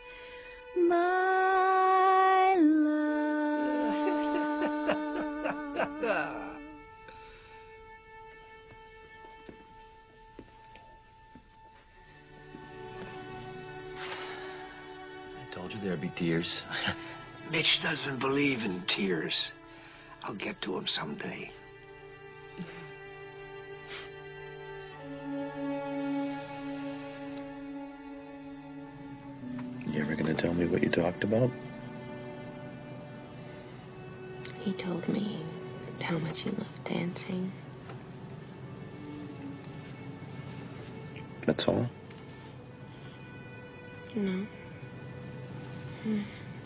my love. I told you there'd be tears. Mitch doesn't believe in tears. I'll get to him someday. You ever gonna tell me what you talked about? He told me how much he loved dancing. That's all? No.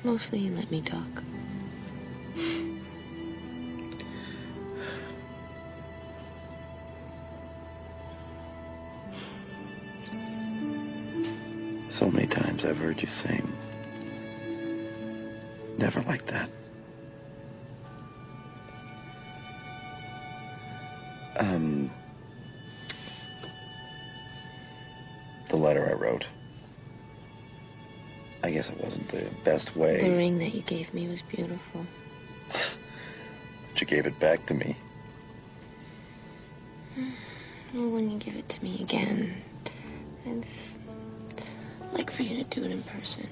Mostly he let me talk. So many times I've heard you sing. Never like that. The letter I wrote. I guess it wasn't the best way. The ring that you gave me was beautiful. But you gave it back to me. Well, when you give it to me again, it's like for you to do it in person.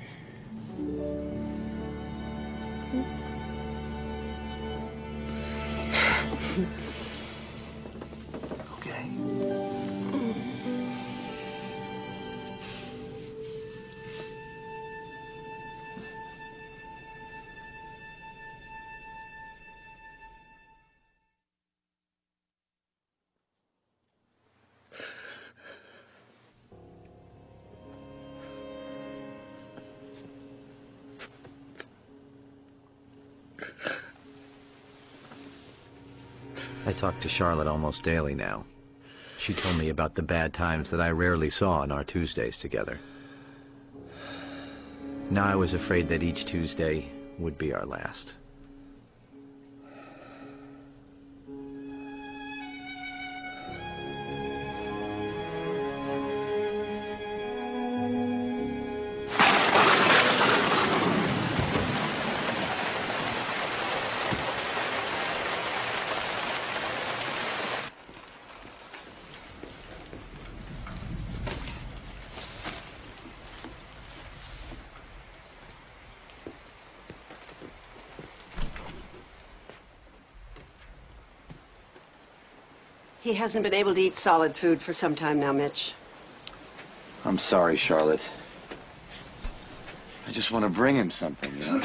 Okay. I talk to Charlotte almost daily now. She told me about the bad times that I rarely saw on our Tuesdays together. Now I was afraid that each Tuesday would be our last. He hasn't been able to eat solid food for some time now, Mitch. I'm sorry, Charlotte. I just want to bring him something, you know?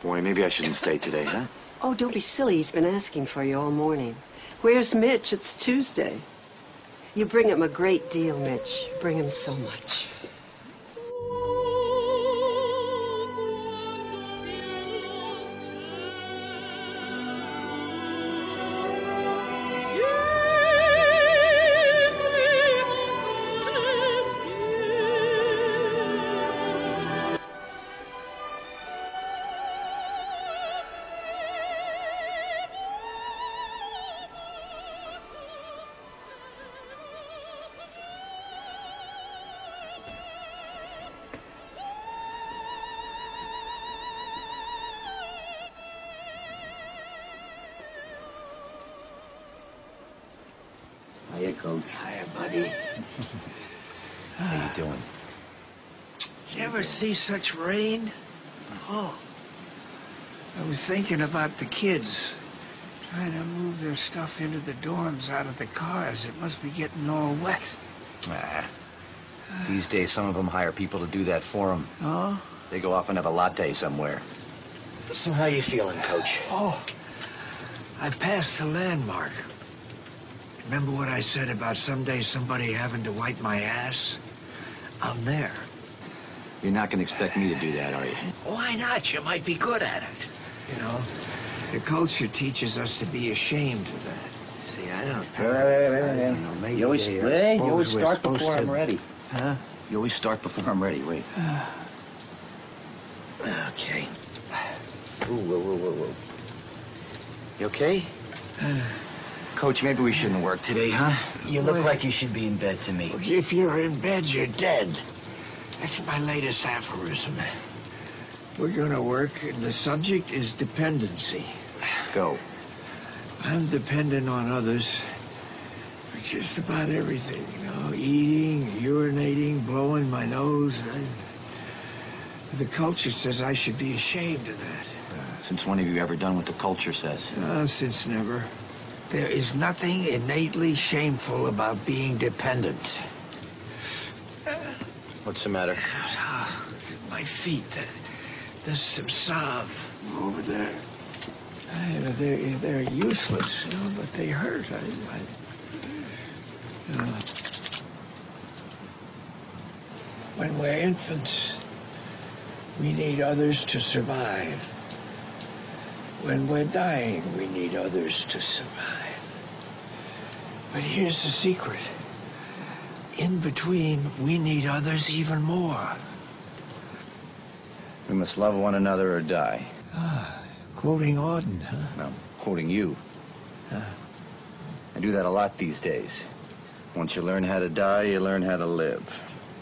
Boy, maybe I shouldn't stay today, huh? Oh, don't be silly. He's been asking for you all morning. Where's Mitch? It's Tuesday. You bring him a great deal, Mitch. You bring him so much. Hiya, Coach. Hiya, buddy. How you doing? Did you ever see such rain? Oh. I was thinking about the kids. Trying to move their stuff into the dorms out of the cars. It must be getting all wet. These days, some of them hire people to do that for them. Oh? They go off and have a latte somewhere. So how you feeling, Coach? Oh, I've passed the landmark. Remember what I said about someday somebody having to wipe my ass? I'm there. You're not going to expect me to do that, are you? Why not? You might be good at it. You know, the culture teaches us to be ashamed of that. See, I don't... You know, maybe You always we're start supposed before to- I'm ready. Huh? You always start before I'm ready. Wait. Okay. Whoa. You okay? Coach, maybe we shouldn't work today, huh? You look like you should be in bed to me. If you're in bed, you're dead. That's my latest aphorism. We're gonna work, and the subject is dependency. Go. I'm dependent on others for just about everything, you know, eating, urinating, blowing my nose. The culture says I should be ashamed of that. Since when have you ever done what the culture says? Since never. There is nothing innately shameful about being dependent. What's the matter? My feet, there's some salve over there. They're useless, you know, but they hurt. When we're infants, we need others to survive. When we're dying, we need others to survive. But here's the secret. In between, we need others even more. We must love one another or die. Quoting Auden, huh? No, quoting you. I do that a lot these days. Once you learn how to die, you learn how to live.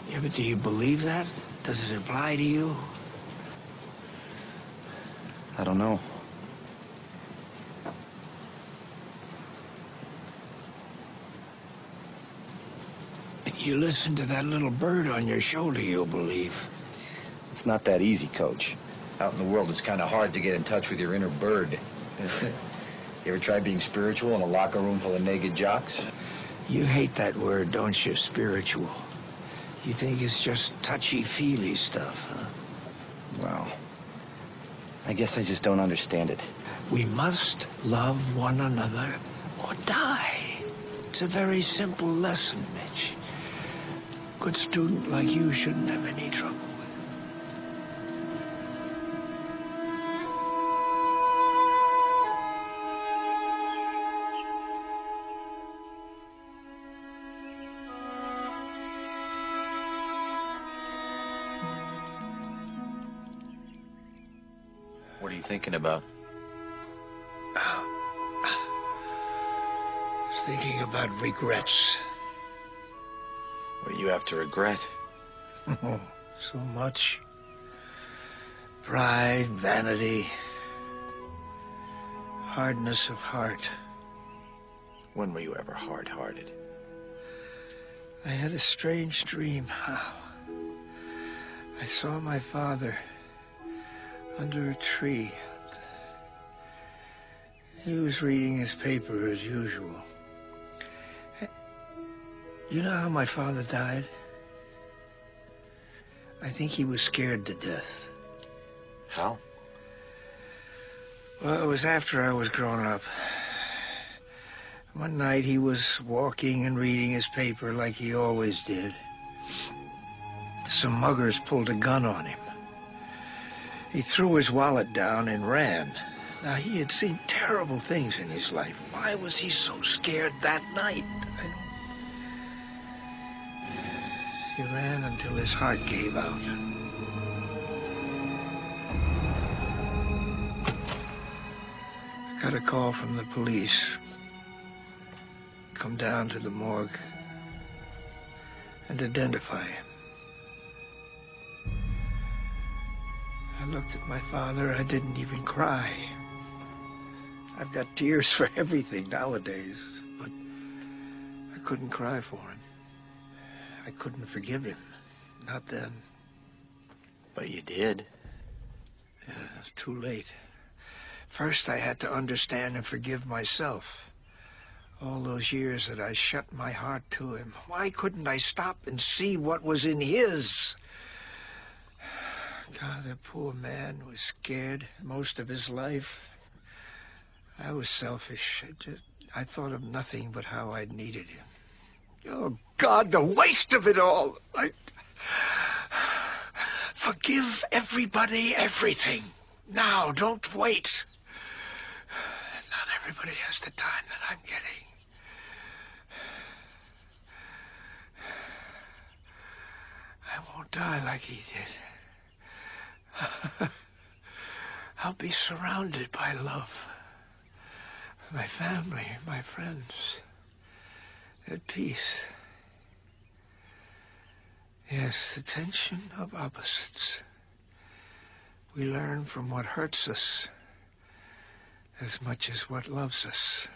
Yeah, but do you believe that? Does it apply to you? I don't know. You listen to that little bird on your shoulder, you'll believe. It's not that easy, Coach. Out in the world, it's kind of hard to get in touch with your inner bird. You ever try being spiritual in a locker room full of naked jocks? You hate that word, don't you, spiritual? You think it's just touchy-feely stuff, huh? Well, I guess I just don't understand it. We must love one another or die. It's a very simple lesson, Mitch. Good student like you shouldn't have any trouble with it. What are you thinking about? I was thinking about regrets. What do you have to regret? Oh, so much. Pride, vanity, hardness of heart. When were you ever hard-hearted? I had a strange dream. I saw my father under a tree. He was reading his paper as usual. You know how my father died? I think he was scared to death. How? Well, it was after I was grown up. One night he was walking and reading his paper like he always did. Some muggers pulled a gun on him. He threw his wallet down and ran. Now, he had seen terrible things in his life. Why was he so scared that night? He ran until his heart gave out. I got a call from the police. Come down to the morgue and identify him. I looked at my father. I didn't even cry. I've got tears for everything nowadays, but I couldn't cry for him. I couldn't forgive him. Not then. But you did. Yeah, it was too late. First, I had to understand and forgive myself. All those years that I shut my heart to him. Why couldn't I stop and see what was in his? God, that poor man was scared most of his life. I was selfish. I thought of nothing but how I needed him. Oh, God, the waste of it all. Forgive everybody everything. Now, don't wait. Not everybody has the time that I'm getting. I won't die like he did. I'll be surrounded by love. My family, my friends. At peace. Yes, the tension of opposites. We learn from what hurts us as much as what loves us.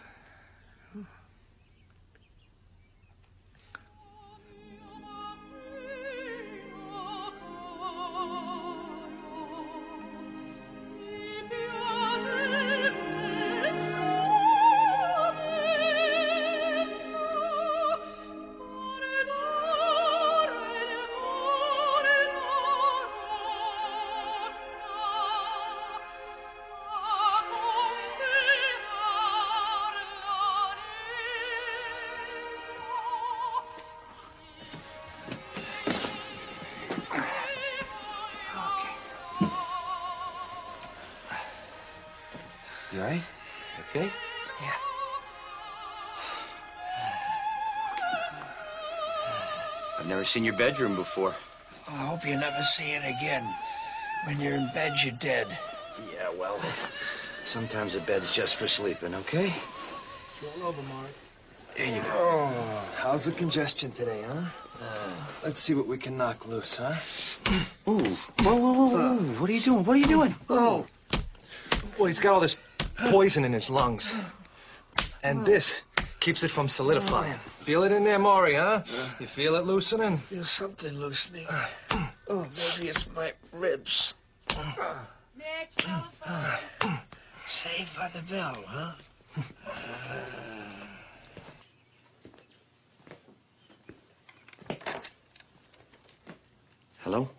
You all right? Okay? Yeah. I've never seen your bedroom before. I hope you never see it again. When you're in bed, you're dead. Yeah, well, sometimes a bed's just for sleeping, okay? Roll over, Morrie. There you go. Oh, how's the congestion today, huh? Let's see what we can knock loose, huh? Ooh. Whoa. What are you doing? What are you doing? Oh. Well, he's got all this poison in his lungs. And this keeps it from solidifying. Feel it in there, Morrie, huh? You feel it loosening? There's something loosening. Oh, maybe it's my ribs. Mitch, telephone. Saved by the bell, huh? Hello?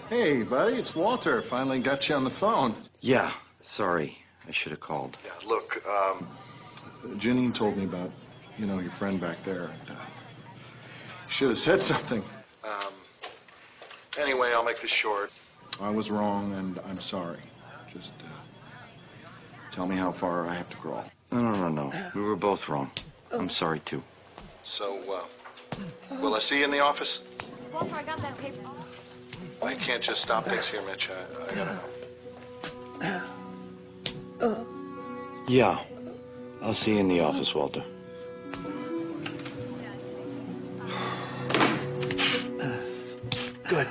Hey, buddy, it's Walter. Finally got you on the phone. Yeah, sorry. I should have called. Yeah, look, Janine told me about, your friend back there. And, should have said something. Anyway, I'll make this short. I was wrong, and I'm sorry. Just tell me how far I have to crawl. No. We were both wrong. I'm sorry, too. So, will I see you in the office? Walter, I got that paper. I can't just stop things here, Mitch. I gotta know. Yeah. I'll see you in the office, Walter. Good.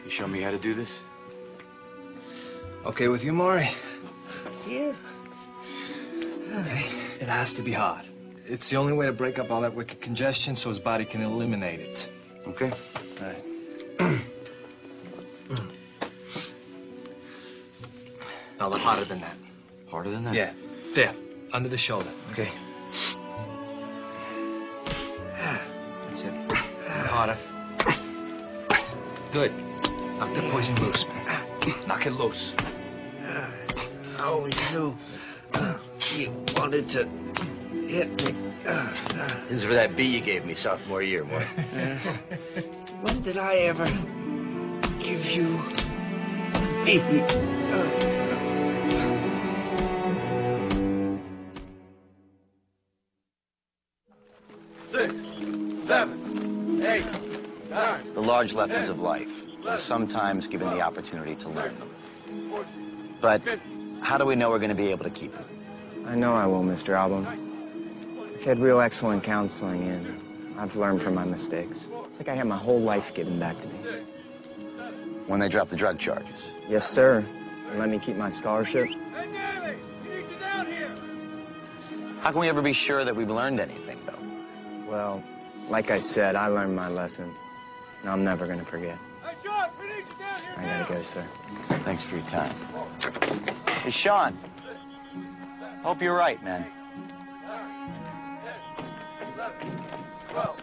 You show me how to do this? Okay with you, Morrie? Yeah. Okay. It has to be hard. It's the only way to break up all that wicked congestion so his body can eliminate it. Okay. All right. Now, a little harder than that. Harder than that? Yeah. There. Under the shoulder. Okay. That's it. Harder. Good. Knock the poison loose, man. Knock it loose. I always knew you wanted to hit me. This is for that B you gave me sophomore year, Morrie. When did I ever give you B? 6, 7, 8, 9. The large lessons of life. We're sometimes given the opportunity to learn them. But how do we know we're going to be able to keep them? I know I will, Mr. Album. I've had real excellent counseling, and I've learned from my mistakes. It's like I had my whole life given back to me. When they drop the drug charges? Yes, sir. And let me keep my scholarship. How can we ever be sure that we've learned anything, though? Well, like I said, I learned my lesson, and I'm never going to forget. I gotta go, sir. Thanks for your time. Hey, Sean. Hope you're right, man. 12,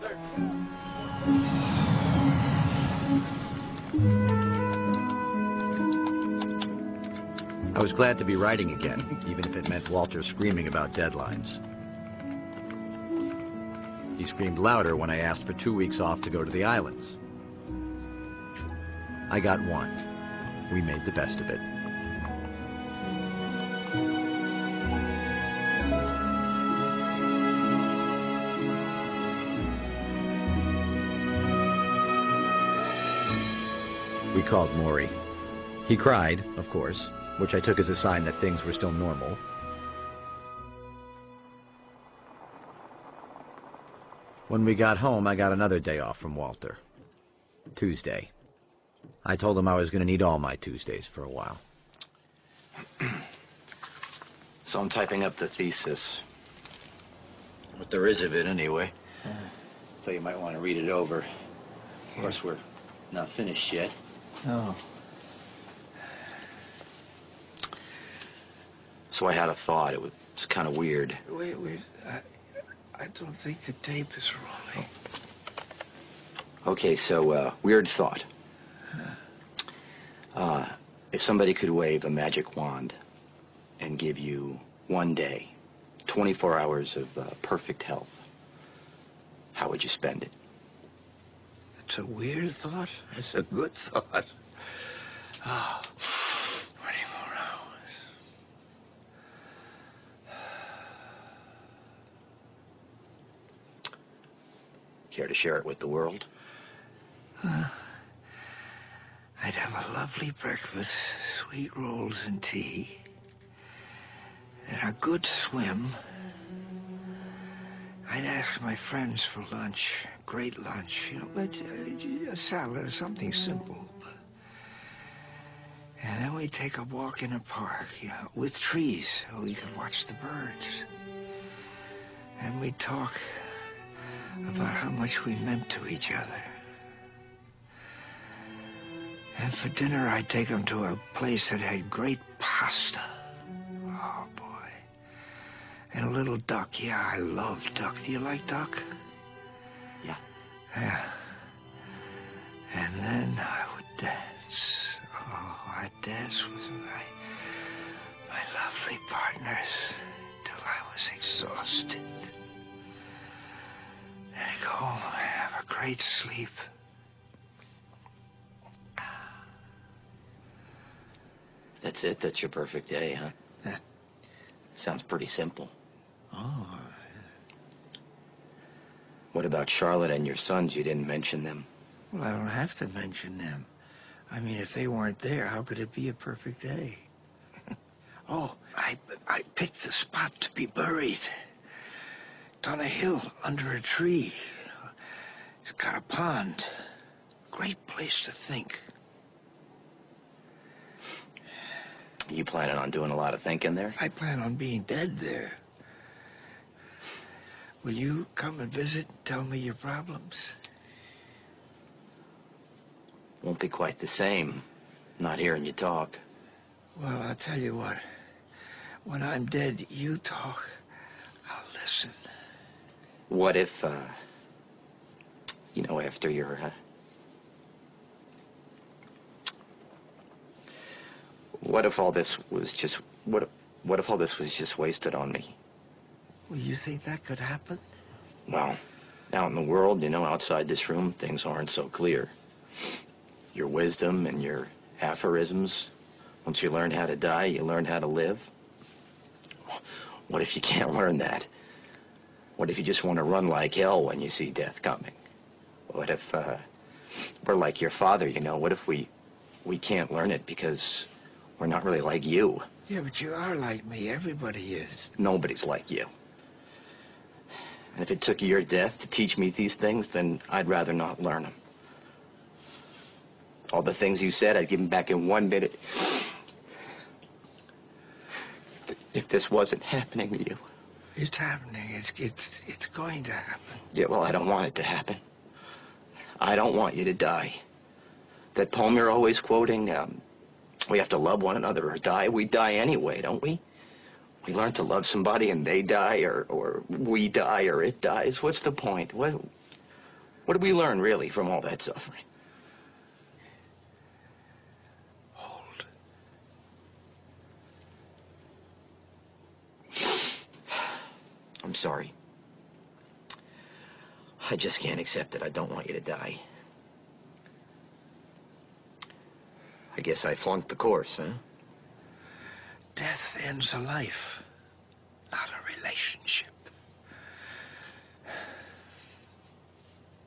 13. glad to be writing again, even if it meant Walter screaming about deadlines. He screamed louder when I asked for 2 weeks off to go to the islands. I got 1. We made the best of it. We called Morrie. He cried, of course, which I took as a sign that things were still normal. When we got home, I got another day off from Walter. Tuesday. I told him I was going to need all my Tuesdays for a while. So I'm typing up the thesis. What there is of it, anyway. So you might want to read it over. Of course, we're not finished yet. Oh. So I had a thought. It was kind of weird. Wait. I don't think the tape is rolling. Okay, so, weird thought. If somebody could wave a magic wand and give you 1 day, 24 hours of perfect health, how would you spend it? It's a weird thought. It's a good thought. Oh, 24 hours. Care to share it with the world? I'd have a lovely breakfast, sweet rolls and tea, and a good swim. I'd ask my friends for lunch, great lunch, but a salad or something simple. And then we'd take a walk in a park, with trees, so we could watch the birds. And we'd talk about how much we meant to each other. And for dinner, I'd take them to a place that had great pasta. Oh, boy. And a little duck. Yeah, I love duck. Do you like duck? Yeah. Yeah. And then I would dance. Oh, I'd dance with my lovely partners till I was exhausted. Then I'd go home and have a great sleep. That's it? That's your perfect day, huh? Yeah. Sounds pretty simple. Oh. What about Charlotte and your sons? You didn't mention them. Well, I don't have to mention them. I mean, if they weren't there, how could it be a perfect day? Oh, I picked a spot to be buried. It's on a hill under a tree. It's got a pond. Great place to think. You planning on doing a lot of thinking there? I plan on being dead there. Will you come and visit and tell me your problems? Won't be quite the same, not hearing you talk. Well, I'll tell you what. When I'm dead, you talk. I'll listen. What if, after you're, what if all this was just, what if all this was just wasted on me? Well, you think that could happen? Well, out in the world, outside this room, things aren't so clear. Your wisdom and your aphorisms, once you learn how to die, you learn how to live. What if you can't learn that? What if you just want to run like hell when you see death coming? What if we're like your father, What if we can't learn it because we're not really like you? Yeah, but you are like me. Everybody is. Nobody's like you. And if it took your death to teach me these things, then I'd rather not learn them. All the things you said, I'd give them back in 1 minute. If this wasn't happening to you. It's happening. It's going to happen. Yeah, well, I don't want it to happen. I don't want you to die. That poem you're always quoting, we have to love one another or die. We die anyway, don't we? We learn to love somebody and they die, or we die, or it dies. What's the point? What do we learn, really, from all that suffering? I'm sorry. I just can't accept it. I don't want you to die. I guess I flunked the course, huh? Death ends a life, not a relationship.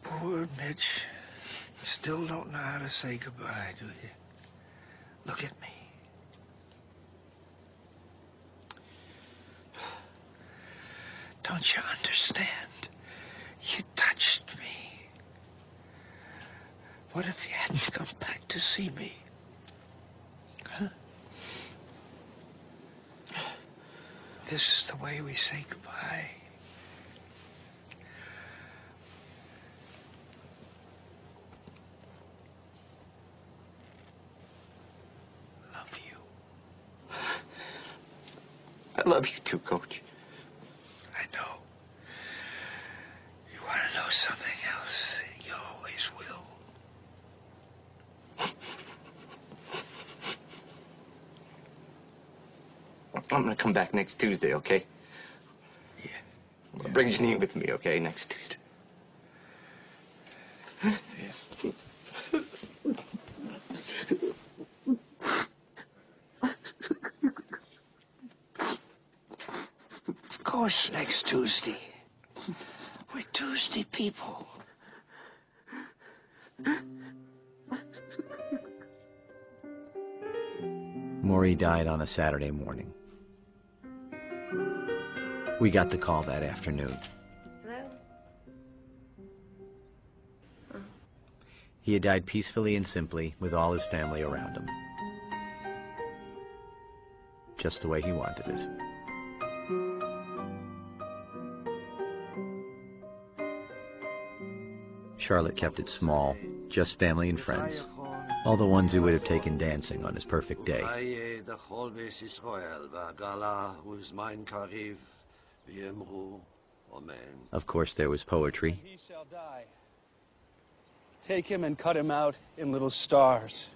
Poor Mitch. You still don't know how to say goodbye, do you? Look at me. Don't you understand? You touched me. What if you hadn't come back to see me? Huh? This is the way we say goodbye. Love you. I love you too, Coach. I know. You want to know something else? You always will. I'm gonna come back next Tuesday, okay? Yeah. I'm gonna bring Janine with me, okay? Next Tuesday. Yeah. Of course, next Tuesday. We're Tuesday people. Morrie died on a Saturday morning. We got the call that afternoon. Hello? Oh. He had died peacefully and simply with all his family around him. Just the way he wanted it. Charlotte kept it small, just family and friends. All the ones who would have taken dancing on his perfect day. Of course, there was poetry. He shall die. Take him and cut him out in little stars.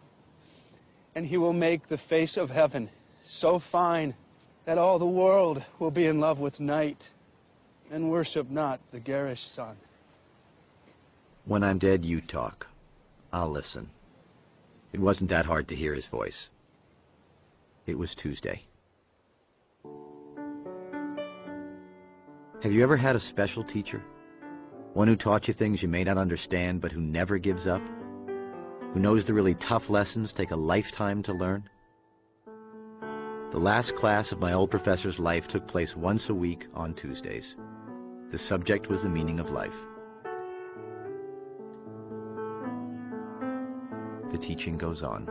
And he will make the face of heaven so fine that all the world will be in love with night and worship not the garish sun. When I'm dead, you talk. I'll listen. It wasn't that hard to hear his voice. It was Tuesday. Have you ever had a special teacher? One who taught you things you may not understand, but who never gives up? Who knows the really tough lessons take a lifetime to learn? The last class of my old professor's life took place once a week on Tuesdays. The subject was the meaning of life. The teaching goes on.